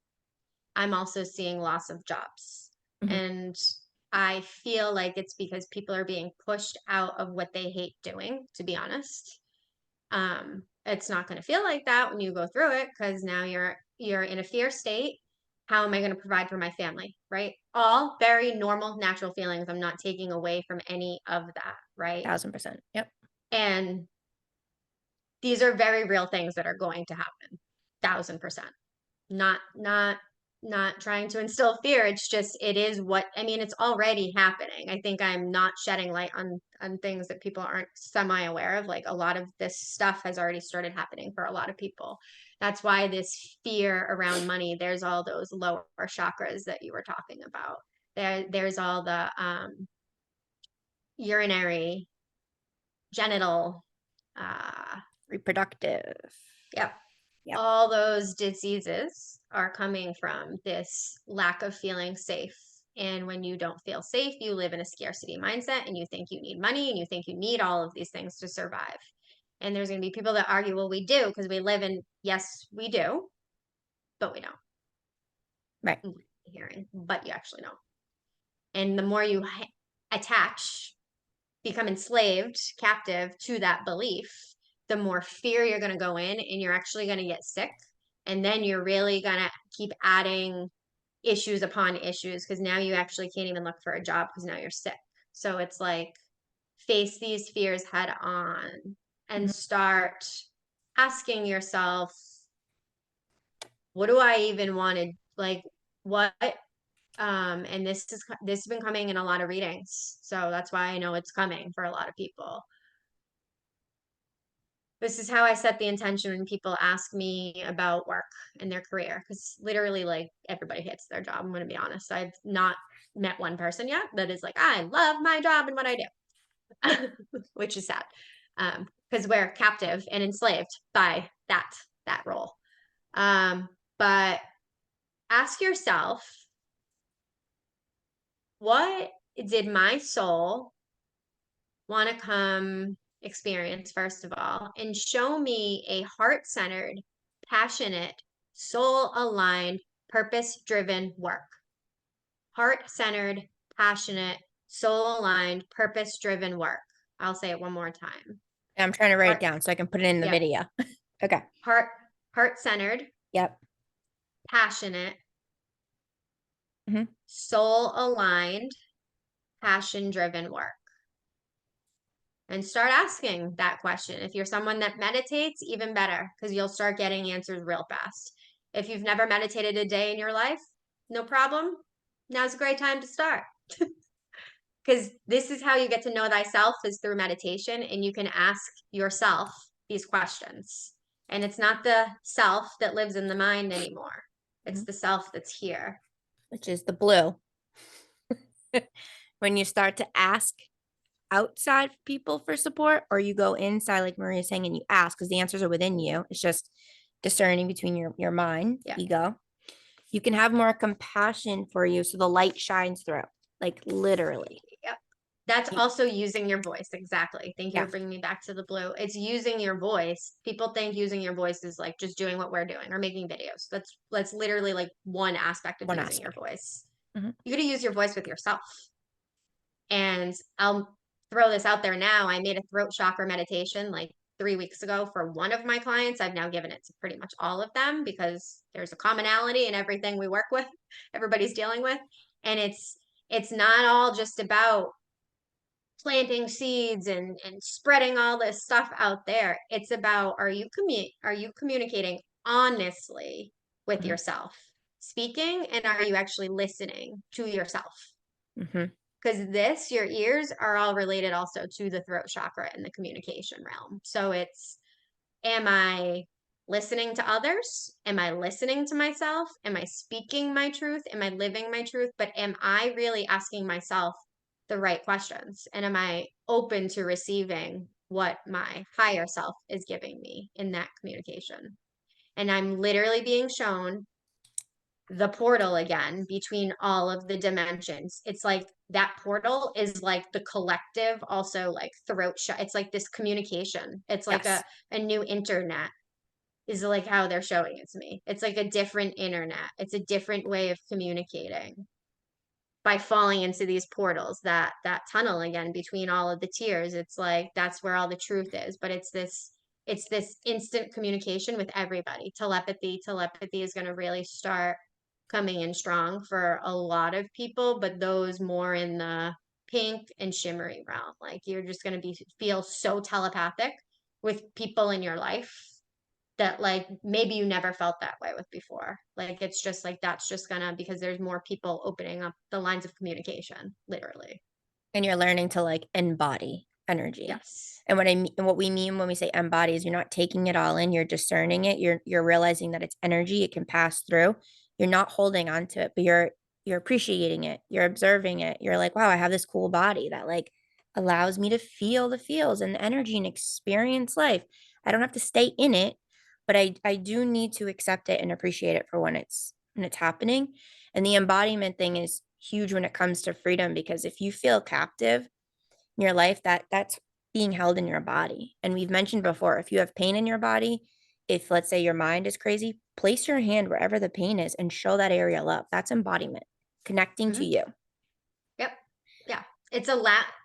I'm also seeing loss of jobs. Mhm. And I feel like it's because people are being pushed out of what they hate doing, to be honest. It's not going to feel like that when you go through it because now you're in a fear state. How am I going to provide for my family? Right? All very normal, natural feelings. I'm not taking away from any of that, right? 1000%. Yep. And these are very real things that are going to happen. 1000%. Not trying to instill fear. It's just it is what I mean, it's already happening. I think I'm not shedding light on things that people aren't semi aware of. Like a lot of this stuff has already started happening for a lot of people. That's why this fear around money, there's all those lower chakras that you were talking about. There's all the urinary, genital, uh Reproductive. yep, Yep. all those diseases are coming from this lack of feeling safe. And when you don't feel safe, you live in a scarcity mindset and you think you need money and you think you need all of these things to survive. And there's going to be people that argue, well, we do because we live in, yes, we do, but we don't. Right. Hearing, but you actually don't. And the more you attach, become enslaved, captive to that belief, the more fear you're going to go in and you're actually going to get sick. And then you're really going to keep adding issues upon issues because now you actually can't even look for a job because now you're sick. So it's like face these fears head on and Mhm. start asking yourself, what do I even want to like what and this has been coming in a lot of readings. So that's why I know it's coming for a lot of people. This is how I set the intention when people ask me about work and their career. Because literally, like everybody hates their job. I'm going to be honest. I've not met one person yet that is like, I love my job and what I do, which is sad. Because we're captive and enslaved by that role. But ask yourself, what did my soul want to come experience, first of all, and show me a heart centered, passionate, soul aligned, purpose driven work. Heart centered, passionate, soul aligned, purpose driven work. I'll say it one more time. I'm trying to write it Heart, down so I can put it in the yep. video. Okay. Heart centered, Yep. passionate, Hmm. soul aligned, passion driven work. And start asking that question. If you're someone that meditates, even better, because you'll start getting answers real fast. If you've never meditated a day in your life, no problem. Now's a great time to start. Because this is how you get to know thyself is through meditation, and you can ask yourself these questions. And it's not the self that lives in the mind anymore. It's the self that's here. Which is the blue. When you start to ask outside people for support, or you go inside, like Maria's saying, and you ask because the answers are within you. It's just discerning between your mind, Yeah. ego. You can have more compassion for you so the light shines through, like literally. Yep. That's Y- also using your voice. Exactly. Thank you Yeah, for bringing me back to the blue. It's using your voice. People think using your voice is like just doing what we're doing or making videos. That's literally like one aspect of one using your aspect. voice. Mhm. You got to use your voice with yourself. And I'll throw this out there now. I made a throat chakra meditation like 3 weeks ago for one of my clients. I've now given it to pretty much all of them because there's a commonality in everything we work with, everybody's dealing with. And it's not all just about planting seeds and spreading all this stuff out there. It's about are you communicating honestly with Mhm. yourself, speaking, and are you actually listening to yourself? Mhm. Because your ears are all related also to the throat chakra and the communication realm. So it's, am I listening to others? Am I listening to myself? Am I speaking my truth? Am I living my truth? But am I really asking myself the right questions? And am I open to receiving what my higher self is giving me in that communication? And I'm literally being shown the portal again between all of the dimensions. It's like that portal is like the collective, also like throat shut. It's like this communication. It's like Yes. a new internet is like how they're showing it to me. It's like a different internet. It's a different way of communicating by falling into these portals, that tunnel again between all of the tiers. It's like that's where all the truth is, but it's this instant communication with everybody. Telepathy is going to really start coming in strong for a lot of people, but those more in the pink and shimmery realm. Like you're just going to be feel so telepathic with people in your life that like maybe you never felt that way with before. Like it's just like that's just gonna because there's more people opening up the lines of communication, literally. And you're learning to like embody energy. Yes. And what I mean, and what we mean when we say embody is you're not taking it all in, you're discerning it, you're realizing that it's energy, it can pass through. You're not holding on to it, but you're appreciating it, you're observing it. You're like, wow, I have this cool body that like allows me to feel the feels and the energy and experience life. I don't have to stay in it, but I do need to accept it and appreciate it for when it's happening. And the embodiment thing is huge when it comes to freedom because if you feel captive in your life, that's being held in your body. And we've mentioned before, if you have pain in your body, if let's say your mind is crazy, place your hand wherever the pain is and show that area love. That's embodiment, connecting to Mm-hmm. you. Yep. Yeah. It's a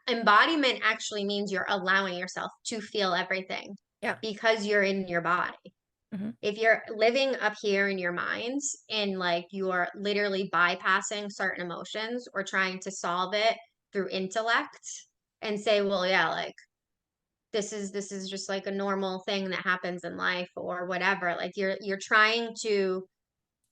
embodiment actually means you're allowing yourself to feel everything Yeah. because you're in your body. Mm-hmm. If you're living up here in your minds and like you're literally bypassing certain emotions or trying to solve it through intellect and say, well, yeah, like this is just like a normal thing that happens in life or whatever. Like you're trying to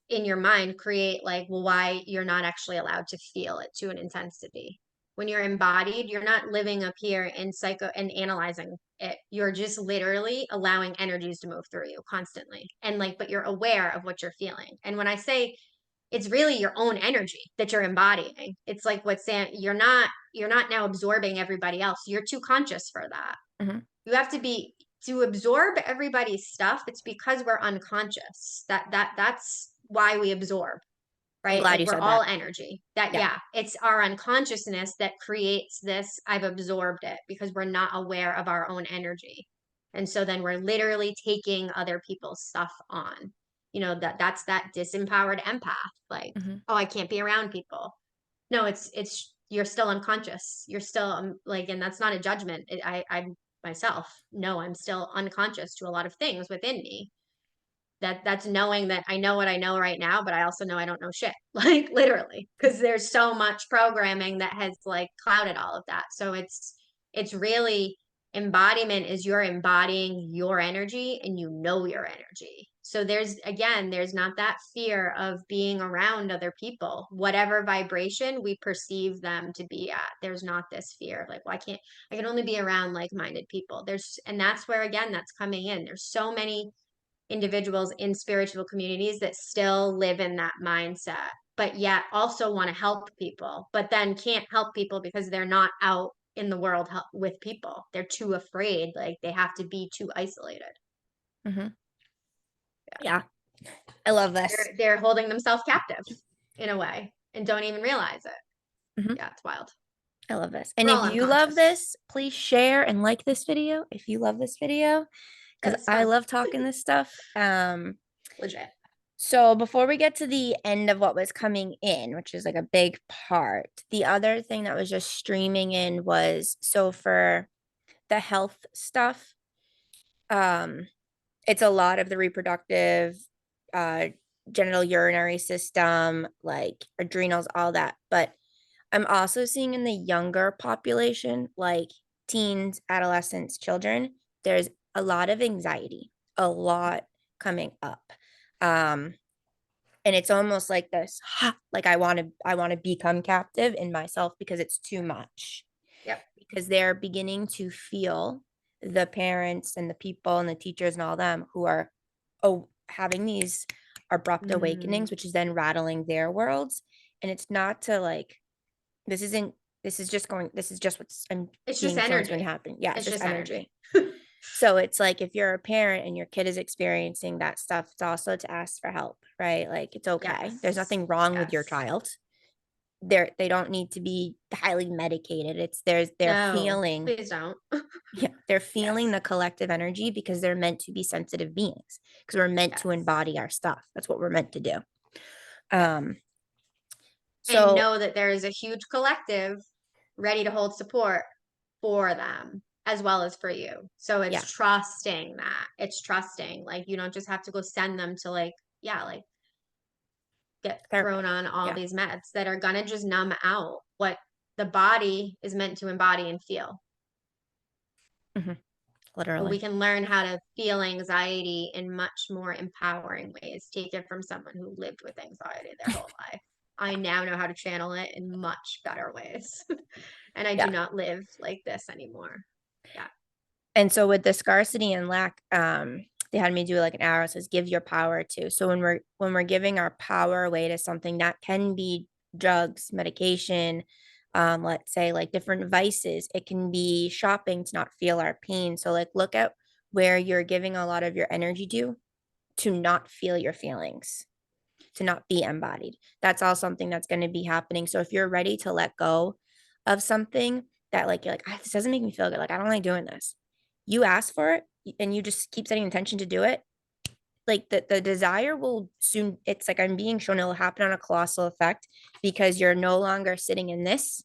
in your mind create like well why you're not actually allowed to feel it to an intensity when you're embodied you're not living up here in psycho and analyzing it you're just literally allowing energies to move through you constantly and like but you're aware of what you're feeling and when I say it's really your own energy that you're embodying it's like what Sam you're not now absorbing everybody else you're too conscious for that Mm-hmm. you have to be to absorb everybody's stuff it's because we're unconscious that's why we absorb I'm right glad like you we're said that. all energy that Yeah. yeah it's our unconsciousness that creates this I've absorbed it because we're not aware of our own energy and so then we're literally taking other people's stuff on that's that disempowered empath like Mm-hmm. oh I can't be around people no it's you're still unconscious you're still like and that's not a judgment I myself know I'm still unconscious to a lot of things within me that's knowing that I know what I know right now, but I also know I don't know shit. Like literally, because there's so much programming that has like clouded all of that. So it's really embodiment is you're embodying your energy and you know your energy. So there's not that fear of being around other people. Whatever vibration we perceive them to be at, there's not this fear of like, well, I can only be around like-minded people. And that's where again that's coming in. There's so many individuals in spiritual communities that still live in that mindset, but yet also want to help people, but then can't help people because they're not out in the world with people. They're too afraid, like they have to be too isolated. Mm-hmm. Yeah. Yeah. I love this. They're holding themselves captive in a way and don't even realize it. Mm-hmm. Yeah, it's wild. I love this. And We're if all you love unconscious. this, please share and like this video if you love this video Yeah, because it's I fun. love talking this stuff. Legit. So before we get to the end of what was coming in, which is like a big part, the other thing that was just streaming in was so for the health stuff, um, it's a lot of the reproductive, uh, genital urinary system, like adrenals, all that. But I'm also seeing in the younger population, like teens, adolescents, children, there's a lot of anxiety, a lot coming up. Um, and it's almost like this, like I want to become captive in myself because it's too much. Yep. Because they're beginning to feel the parents and the people and the teachers and all them who are having these abrupt Mm. awakenings, which is then rattling their worlds. And it's not to like this isn't this is just what's I'm It's just being shown is going to energy. happen. Yeah, it's It's just just energy. energy. So it's like if you're a parent and your kid is experiencing that stuff, it's also to ask for help, right? Like it's okay. There's Yes. nothing wrong with your Yes. child. They don't need to be highly medicated. They're No, feeling please don't. yeah, they're feeling Yes. the collective energy because they're meant to be sensitive beings because we're meant to Yes. embody our stuff. That's what we're meant to do. Yep. Um And so know that there is a huge collective ready to hold support for them. as well as for you. So Yeah, it's trusting that. It's trusting. Like you don't just have to go send them to like, yeah, like get thrown therapist. on all Yeah. these meds that are gonna just numb out what the body is meant to embody and feel. Hmm. But we Literally. can learn how to feel anxiety in much more empowering ways. Take it from someone who lived with anxiety their whole life. I now know how to channel it in much better ways. And I do Yeah. not live like this anymore. Yeah. And so with the scarcity and lack, they had me do like an arrow says give your power to. So when we're giving our power away to something that can be drugs, medication, let's say like different vices, it can be shopping to not feel our pain. So like look at where you're giving a lot of your energy to not feel your feelings, to not be embodied. That's all something that's going to be happening. So if you're ready to let go of something that like you're like, ah, this doesn't make me feel good. Like I don't like doing this. You ask for it and you just keep setting intention to do it. Like the desire will soon, it's like I'm being shown it'll happen on a colossal effect because you're no longer sitting in this.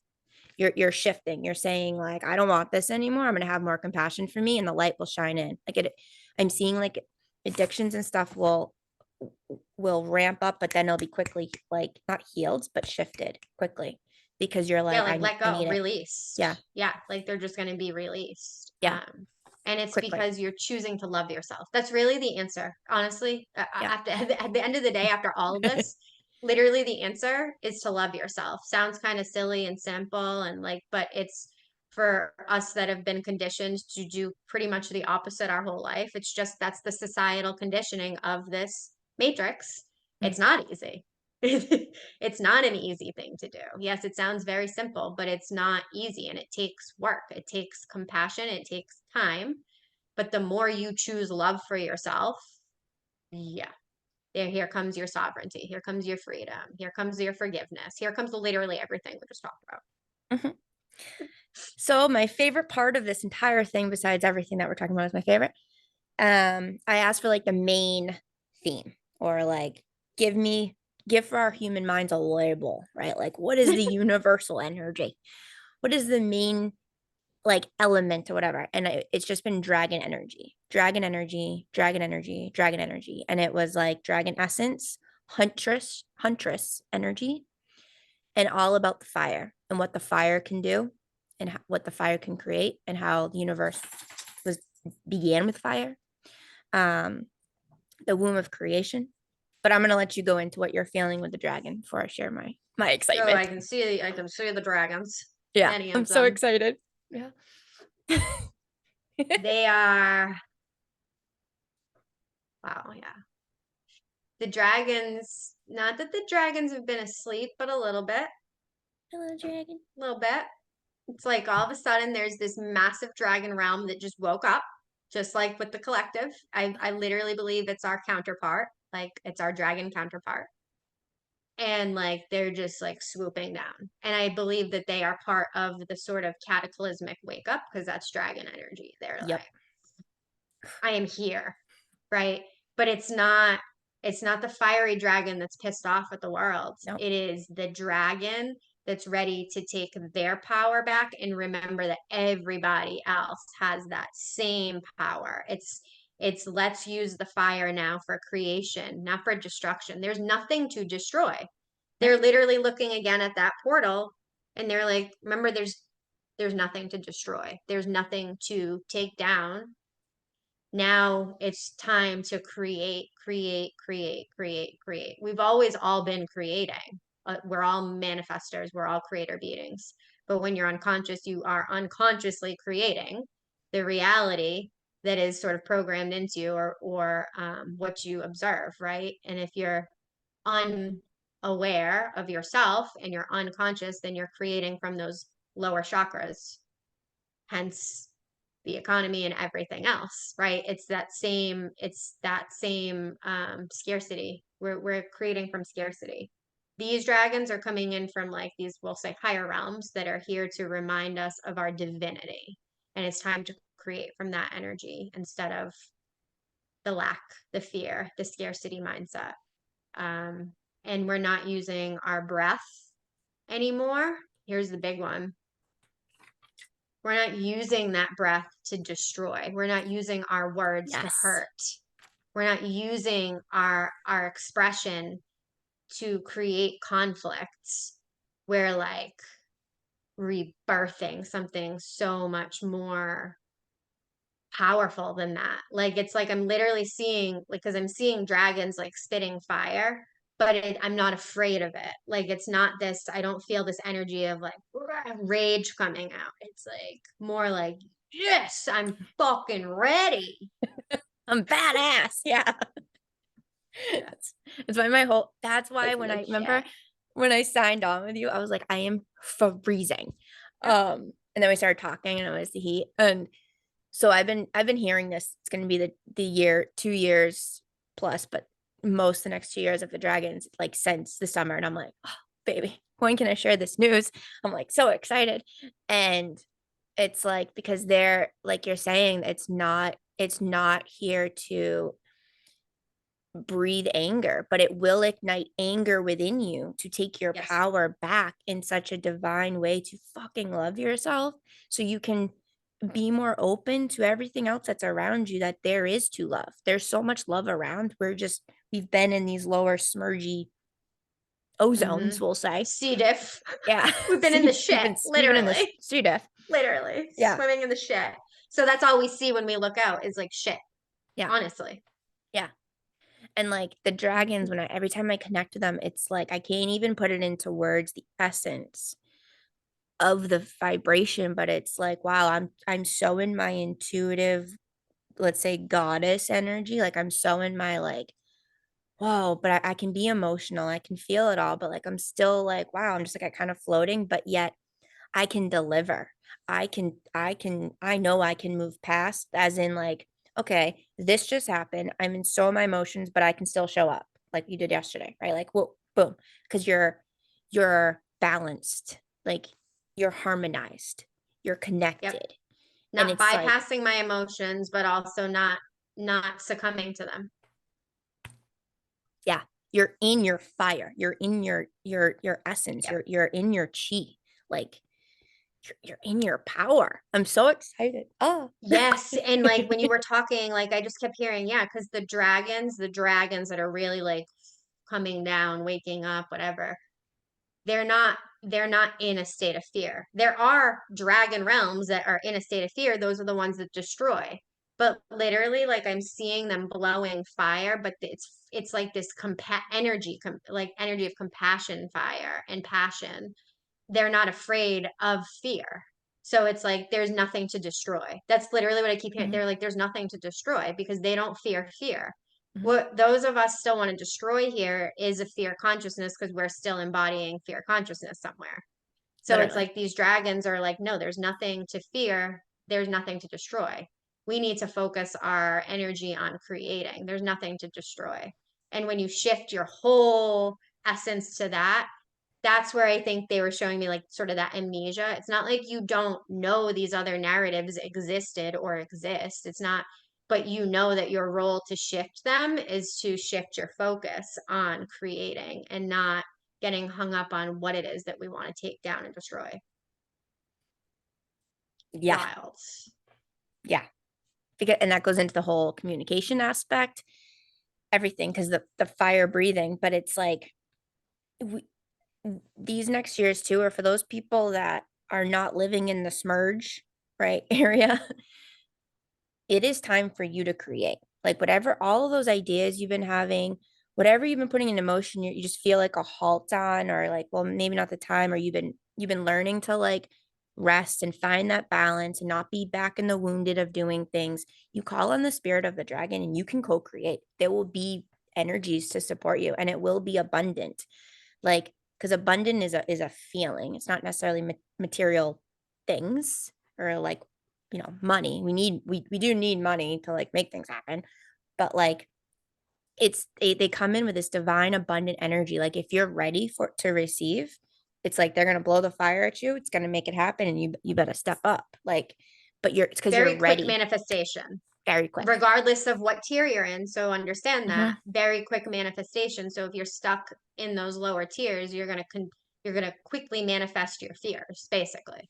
You're shifting. You're saying like, I don't want this anymore. I'm gonna have more compassion for me and the light will shine in. Like it I'm seeing like addictions and stuff will ramp up, but then it'll be quickly like not healed, but shifted quickly because you're Yeah, like, like let I go, need it. Yeah, released. Yeah, like they're just going to be released. yeah, And it's quickly. because you're choosing to love yourself. That's really the answer. Honestly, Yeah. after at the end of the day, after all of this, literally the answer is to love yourself. Sounds kind of silly and simple and like, but it's for us that have been conditioned to do pretty much the opposite our whole life. It's just that's the societal conditioning of this matrix. Mm. It's not easy. It's not an easy thing to do. Yes, it sounds very simple, but it's not easy and it takes work. It takes compassion, it takes time. But the more you choose love for yourself, yeah, here comes your sovereignty. Here comes your freedom. Here comes your forgiveness. Here comes literally everything we just talked about. Mhm. So my favorite part of this entire thing, besides everything that we're talking about, is my favorite. I asked for like the main theme or like give me give for our human minds a label, right? Like what is the universal energy? What is the main like element or whatever? And it's just been dragon energy, dragon energy, dragon energy, dragon energy. And it was like dragon essence, huntress energy, and all about the fire and what the fire can do and what the fire can create and how the universe was began with fire. Um, the womb of creation. But I'm gonna let you go into what you're feeling with the dragon before I share my Oh, excitement. I can see the dragons. Yeah, Many I'm of so them. excited. Yeah. They are wow, yeah. The dragons, not that the dragons have been asleep, but a little bit. Hello, dragon. A little bit. It's like all of a sudden there's this massive dragon realm that just woke up, just like with the collective. I literally believe it's our counterpart, like it's our dragon counterpart. And like they're just like swooping down. And I believe that they are part of the sort of cataclysmic wake up because that's dragon energy. They're Yep. like, I am here, right? But it's not the fiery dragon that's pissed off at the world. No. It is the dragon that's ready to take their power back and remember that everybody else has that same power. It's let's use the fire now for creation, not for destruction. There's nothing to destroy. Yep. They're literally looking again at that portal and they're like, remember there's nothing to destroy. There's nothing to take down. Now it's time to create, create, create, create, create. We've always all been creating. We're all manifestors, we're all creator beings. But when you're unconscious, you are unconsciously creating the reality that is sort of programmed into you or what you observe, right? And if you're unaware of yourself and you're unconscious, then you're creating from those lower chakras, hence the economy and everything else, right? It's that same scarcity. We're creating from scarcity. These dragons are coming in from like these, we'll say, higher realms that are here to remind us of our divinity. And it's time to create from that energy instead of the lack, the fear, the scarcity mindset. Um, and we're not using our breath anymore. Here's the big one. We're not using that breath to destroy. We're not using our words to Yes. hurt. We're not using our expression to create conflicts. We're like rebirthing something so much more powerful than that. Like it's like I'm literally seeing like because I'm seeing dragons like spitting fire, but I'm not afraid of it. Like it's not this. I don't feel this energy of like rage coming out. It's like more like yes, I'm fucking ready. I'm badass. Yeah. Yeah, That's why my whole that's why like when I legit. remember when I signed on with you, I was like, I am freezing. Yep. And then we started talking and it was the heat. And so I've been hearing this. It's gonna be the year, 2 years plus, but most the next 2 years of the dragons, like since the summer. And I'm like, oh, baby, when can I share this news? I'm like so excited. And it's like because they're like you're saying, it's not here to breathe anger, but it will ignite anger within you to take your Yes. power back in such a divine way to fucking love yourself so you can be more open to everything else that's around you that there is to love. There's so much love around. We've been in these lower smurgy Mm-hmm. ozones, we'll say. C diff. Yeah. We've been in the See, shit, we've been in this literally. sea def. Literally Yeah. swimming in the shit. So that's all we see when we look out is like shit, Yeah. honestly. Yeah. And like the dragons, every time I connect to them, it's like I can't even put it into words, the essence of the vibration, but it's like, wow, I'm so in my intuitive, let's say goddess energy. Like I'm so in my like, whoa, but I can be emotional. I can feel it all, but like I'm still like, wow, I'm just like kind of floating, but yet I can deliver. I know I can move past, as in like, okay, this just happened. I'm in so my emotions, but I can still show up like you did yesterday, right? Like, whoa, boom, because you're balanced, like you're harmonized, you're Yep. connected. And Not it's like, bypassing my emotions, but also not succumbing to them. yeah, you're in your fire, you're in your essence, Yep. you're in your chi, like you're in your power. I'm so excited. Oh. Yes. And like when you were talking, like I just kept hearing, yeah, because the dragons that are really like coming down, waking up, whatever, they're not in a state of fear. There are dragon realms that are in a state of fear. Those are the ones that destroy. But literally, like I'm seeing them blowing fire, but it's like this like energy of compassion, fire and passion. They're not afraid of fear. So it's like there's nothing to destroy. That's literally what I keep hearing. Mhm, They're like, there's nothing to destroy because they don't fear fear. mhm. What those of us still want to destroy here is a fear consciousness because we're still embodying fear consciousness somewhere. So it's Literally. like these dragons are like, no, there's nothing to fear. There's nothing to destroy. We need to focus our energy on creating. There's nothing to destroy. And when you shift your whole essence to that, that's where I think they were showing me like sort of that amnesia. It's not like you don't know these other narratives existed or exist. It's not, but you know that your role to shift them is to shift your focus on creating and not getting hung up on what it is that we want to take down and destroy. Yeah. Wild. Yeah. Because, and that goes into the whole communication aspect, everything, because the fire breathing, but it's like we, these next years too are for those people that are not living in the smurge, right, area. It is time for you to create. Like whatever, all of those ideas you've been having, whatever you've been putting in emotion, you just feel like a halt on, or like, well, maybe not the time, or you've been learning to like rest and find that balance and not be back in the wounded of doing things. You call on the spirit of the dragon and you can co-create. There will be energies to support you and it will be abundant. Like, because abundant is a feeling. It's not necessarily material things or like money. We do need money to like make things happen, but like they come in with this divine abundant energy. Like if you're ready for to receive, it's like they're gonna blow the fire at you. It's gonna make it happen, and you better step up. Like, but it's because you're Very quick ready, manifestation, very quick. regardless of what tier you're in. So understand that Mhm. very quick manifestation. So if you're stuck in those lower tiers, you're gonna quickly manifest your fears, basically.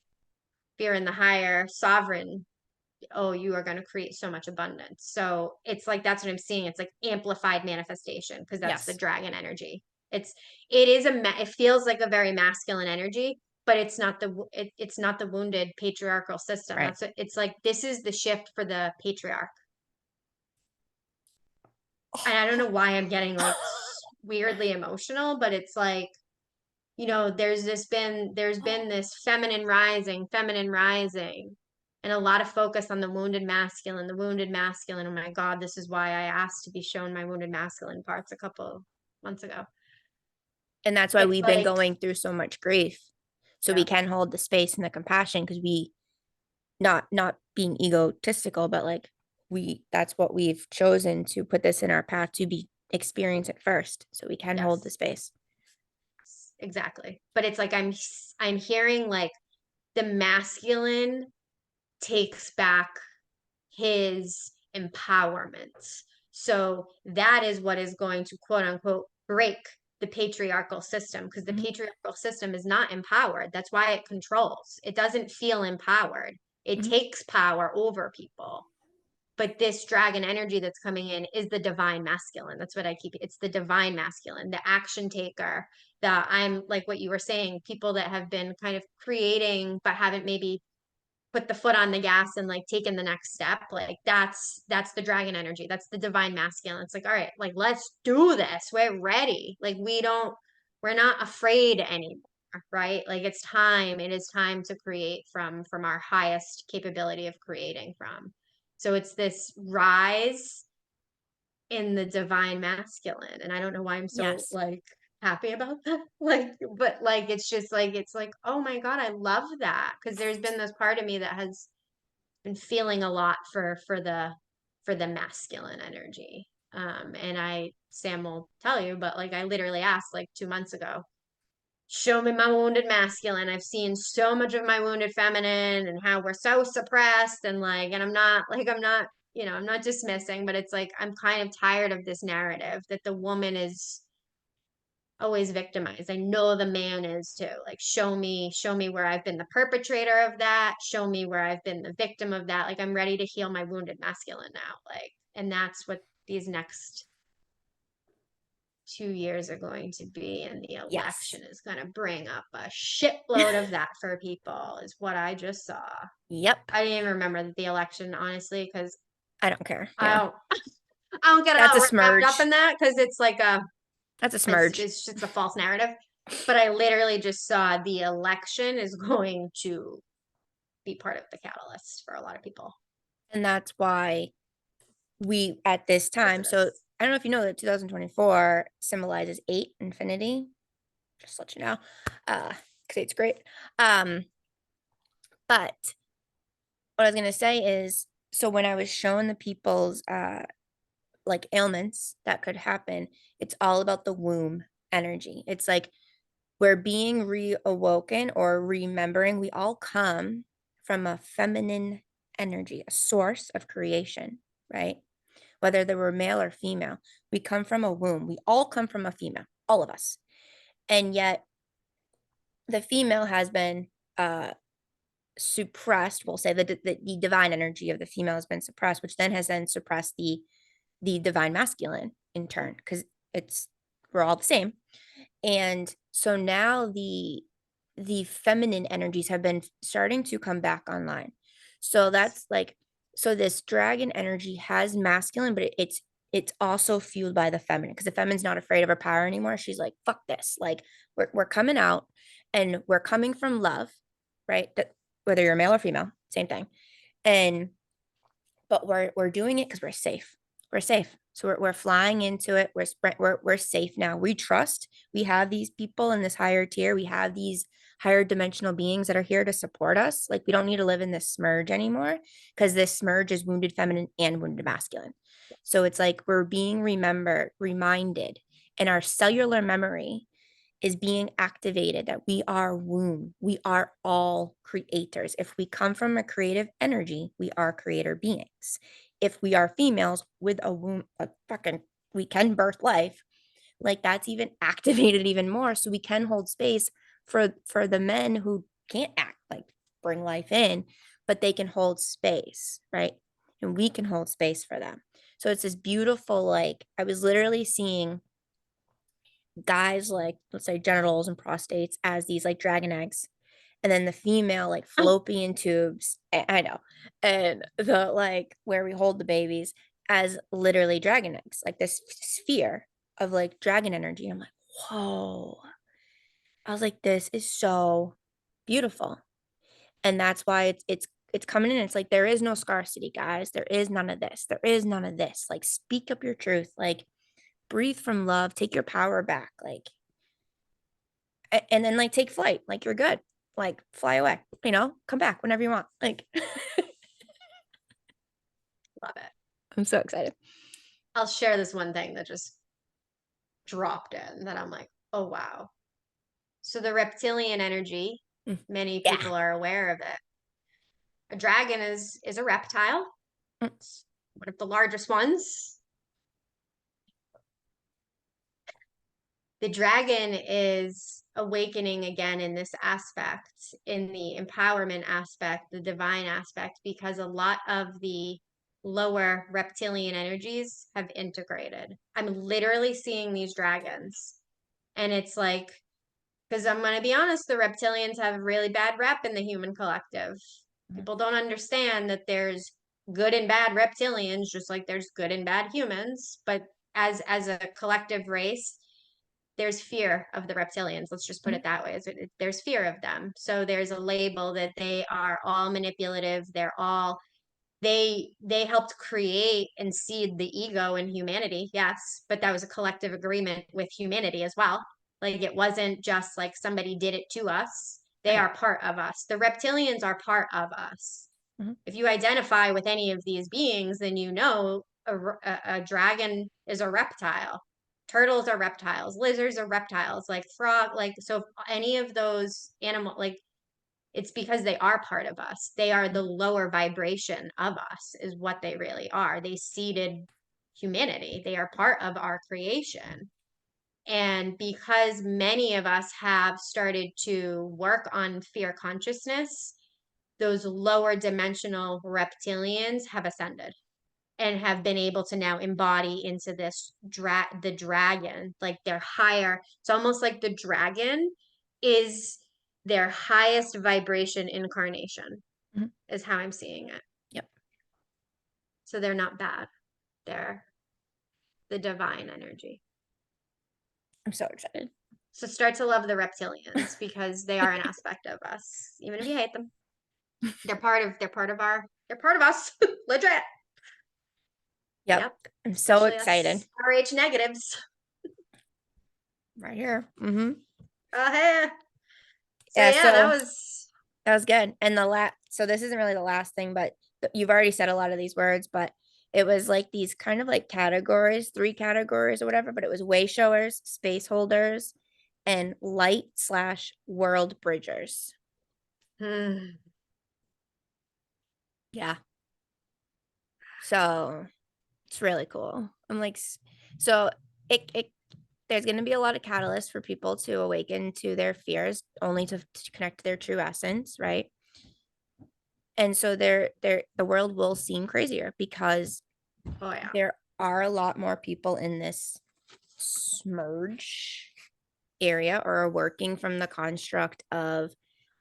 fear in the higher sovereign, oh, you are going to create so much abundance. So it's like that's what I'm seeing. It's like amplified manifestation because that's the Yes. dragon energy. It's it is it feels like a very masculine energy, but it's not the wounded patriarchal system. Right. That's what it's like. This is the shift for the patriarch. And I don't know why I'm getting like weirdly emotional, but it's like, there's been this feminine rising, and a lot of focus on the wounded masculine, the wounded masculine. Oh my God, this is why I asked to be shown my wounded masculine parts a couple months ago. And that's why It's we've been like, going through so much grief. So we yeah, can hold the space and the compassion because we not being egotistical, but like that's what we've chosen to put this in our path to be experience it first. So we can hold the yes, space. exactly. But it's like I'm hearing like the masculine takes back his empowerment. So that is what is going to quote unquote break the patriarchal system because the Mhm. patriarchal system is not empowered. That's why it controls. It doesn't feel empowered. It Mhm. takes power over people. But this dragon energy that's coming in is the divine masculine. That's what I keep. It's the divine masculine, the action taker. The I'm like what you were saying, people that have been kind of creating but haven't maybe put the foot on the gas and like taken the next step. Like that's the dragon energy. That's the divine masculine. It's like, all right, like let's do this. We're ready. Like we're not afraid anymore, right? Like it's time. It is time to create from our highest capability of creating from. So it's this rise in the divine masculine. And I don't know why I'm so Yes. like happy about that. Like, but like it's just like it's like, oh my God, I love that. Because there's been this part of me that has been feeling a lot for the masculine energy. And Sam will tell you, but like I literally asked like 2 months ago, show me my wounded masculine. I've seen so much of my wounded feminine and how we're so suppressed and like, and I'm not, I'm not dismissing, but it's like I'm kind of tired of this narrative that the woman is always victimized. I know the man is too. Like show me where I've been the perpetrator of that. Show me where I've been the victim of that. Like I'm ready to heal my wounded masculine now. Like, and that's what these next 2 years are going to be. And the Yes. election is going to bring up a shitload of that for people, is what I just saw. Yep. I didn't even remember the election, honestly, because I don't care. I Yeah. don't I don't get That's a all wrapped up in smurge. that because it's like That's a smurge. it's just a false narrative. But I literally just saw the election is going to be part of the catalyst for a lot of people And that's why we at this because time, of so this. I don't know if you know that 2024 symbolizes eight infinity. Just to let you know. Because it's great. Um, but what I was gonna say is so when I was showing the people's like ailments that could happen, it's all about the womb energy. It's like we're being reawoken or remembering we all come from a feminine energy, a source of creation, right? Whether they were male or female, we come from a womb. We all come from a female, all of us. And yet the female has been suppressed, we'll say the divine energy of the female has been suppressed, which then has then suppressed the divine masculine in turn because it's we're all the same. And so now the feminine energies have been starting to come back online. So that's like so this dragon energy has masculine, but it's also fueled by the feminine because the feminine's not afraid of her power anymore. She's like, fuck this. Like we're coming out and we're coming from love, right? That whether you're male or female, same thing. And but we're doing it because we're safe. We're safe. So we're flying into it. We're safe now. We trust. We have these people in this higher tier. We have these higher dimensional beings that are here to support us. Like we don't need to live in this smurge anymore because this smurge is wounded feminine and wounded masculine. So it's like we're being reminded in our cellular memory is being activated that we are womb. We are all creators. If we come from a creative energy, we are creator beings. If we are females with a womb, a fucking, we can birth life. Like that's even activated even more. So we can hold space for the men who can't act bring life in, but they can hold space, right? And we can hold space for them. So it's this beautiful, like, I was literally seeing guys, like, let's say genitals and prostates, as these like dragon eggs, and then the female like fallopian tubes, I know, and the like where we hold the babies as literally dragon eggs, like this sphere of like dragon energy. I'm like, whoa. I was like, this is so beautiful. And that's why it's coming in. It's like there is no scarcity, guys. There is none of this. There is none of this. Like, speak up your truth. Like, breathe from love. Take your power back. Like, and then like take flight. Like, you're good. Like, fly away. Come back whenever you want. Like, Love it. I'm so excited. I'll share this one thing that just dropped in that I'm like, oh wow. So the reptilian energy, Mm, many yeah. people are aware of it. A dragon is a reptile. Mm, It's one of the largest ones. The dragon is awakening again in this aspect, in the empowerment aspect, the divine aspect, because a lot of the lower reptilian energies have integrated. I'm literally seeing these dragons, and it's like, because I'm going to be honest, the reptilians have a really bad rep in the human collective. mm, People don't understand that there's good and bad reptilians, just like there's good and bad humans. But as a collective race, there's fear of the reptilians. Let's just put mm, it that way. There's fear of them. So there's a label that they are all manipulative. They helped create and seed the ego in humanity, yes, but that was a collective agreement with humanity as well. Like, it wasn't just like somebody did it to us. They right. are part of us. The reptilians are part of us. Mhm, If you identify with any of these beings, then you know a dragon is a reptile. Turtles are reptiles. Lizards are reptiles. Like frog, like, so any of those animal, like, it's because they are part of us. They are the lower vibration of us, is what they really are. They seeded humanity. They are part of our creation. And because many of us have started to work on fear consciousness, those lower dimensional reptilians have ascended and have been able to now embody into this the dragon, like their higher. It's almost like the dragon is their highest vibration incarnation, mhm. is how I'm seeing it. Yep. So they're not bad. They're the divine energy. I'm so excited. So start to love the reptilians because they are an aspect of us, even if you hate them. They're part of us. Legit. Yep. Yep. I'm so Especially excited. us RH negatives. Right here. Mm-hmm. Hey. So Yeah. yeah, that So was that was good. And so this isn't really the last thing, but you've already said a lot of these words, but it was like these kind of like categories, 3 categories or whatever, but it was way showers, space holders, and light/world bridgers. Yeah. So it's really cool. I'm like, so it there's going to be a lot of catalysts for people to awaken to their fears, only to connect to their true essence, right? And so the world will seem crazier because oh yeah. there are a lot more people in this smurge area, or are working from the construct of,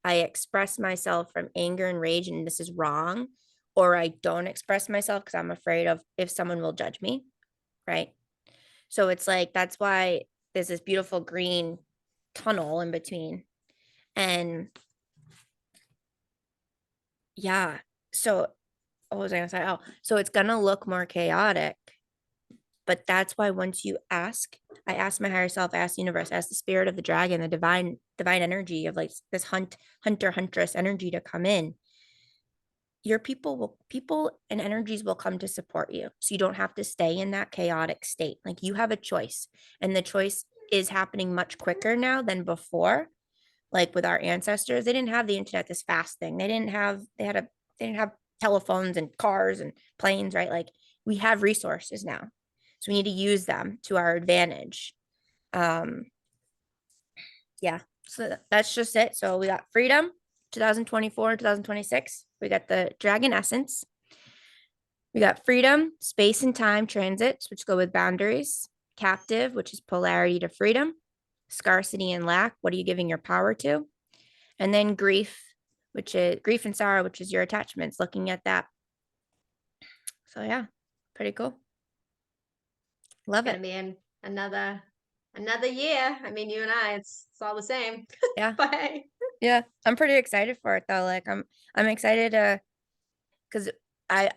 I express myself from anger and rage and this is wrong, or I don't express myself because I'm afraid of if someone will judge me, right? So it's like that's why there's this beautiful green tunnel in between. And yeah, so what was I gonna say? Oh, so it's gonna look more chaotic, but that's why once you ask, I ask my higher self, I ask the universe, I ask the spirit of the dragon, the divine energy of like this hunter huntress energy to come in. Your people and energies will come to support you, so you don't have to stay in that chaotic state. Like, you have a choice, and the choice is happening much quicker now than before. Like with our ancestors, they didn't have the internet, this fast thing. They didn't have telephones and cars and planes, right? Like, we have resources now, so we need to use them to our advantage. um yeah, so that's just it. So we got freedom, 2024, 2026. We got the Dragon Essence. We got freedom, space and time transits, which go with boundaries. Captive, which is polarity to freedom. Scarcity and lack. What are you giving your power to? And then grief, which is grief and sorrow, which is your attachments, looking at that. So yeah, pretty cool. Love Gonna it. be in another year. I mean, you and I, it's all the same. Yeah. But Yeah. I'm pretty excited for it though. Like I'm excited to because I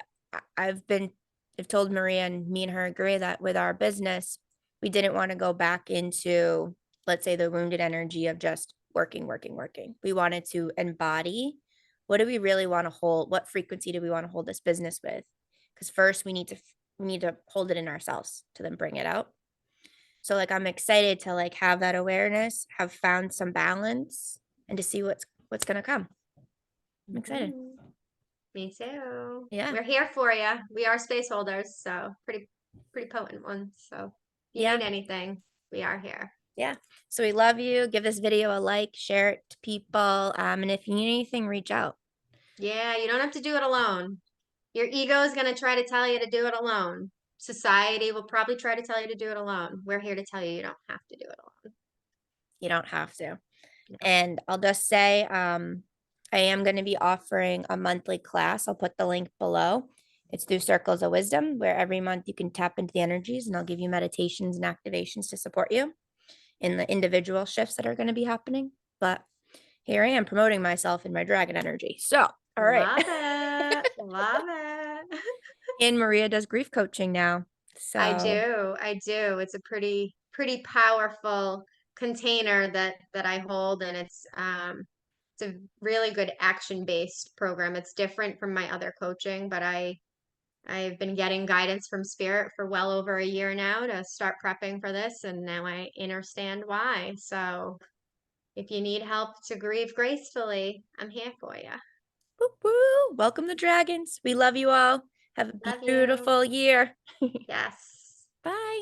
I've been I've told Maria and me and her agree that with our business, we didn't want to go back into, let's say, the wounded energy of just working, working, working. We wanted to embody what do we really want to hold, what frequency do we want to hold this business with? Because first we need to hold it in ourselves to then bring it out. So like I'm excited to like have that awareness, have found some balance, and to see what's gonna come. I'm excited. Mhm. Me too. Yeah. We're here for you. We are space holders, so pretty potent ones. So if you Yeah. need anything, we are here. Yeah. So we love you. Give this video a like, share it to people. And if you need anything, reach out. Yeah, you don't have to do it alone. Your ego is going to try to tell you to do it alone. Society will probably try to tell you to do it alone. We're here to tell you you don't have to do it alone. You don't have to. No. And I'll just say, I am going to be offering a monthly class. I'll put the link below. It's through Circles of Wisdom, where every month you can tap into the energies and I'll give you meditations and activations to support you in the individual shifts that are going to be happening. But here I am promoting myself in my dragon energy. So, all right. Love it. Love it. And Maria does grief coaching now. I So, do. I do. It's a pretty powerful container that I hold, and it's a really good action-based program. It's different from my other coaching, but I've been getting guidance from spirit for well over a year now to start prepping for this, and now I understand why. So if you need help to grieve gracefully, I'm here for you. woo woo, welcome the dragons. We love you all. Have a Love you. beautiful year. Yes. Bye.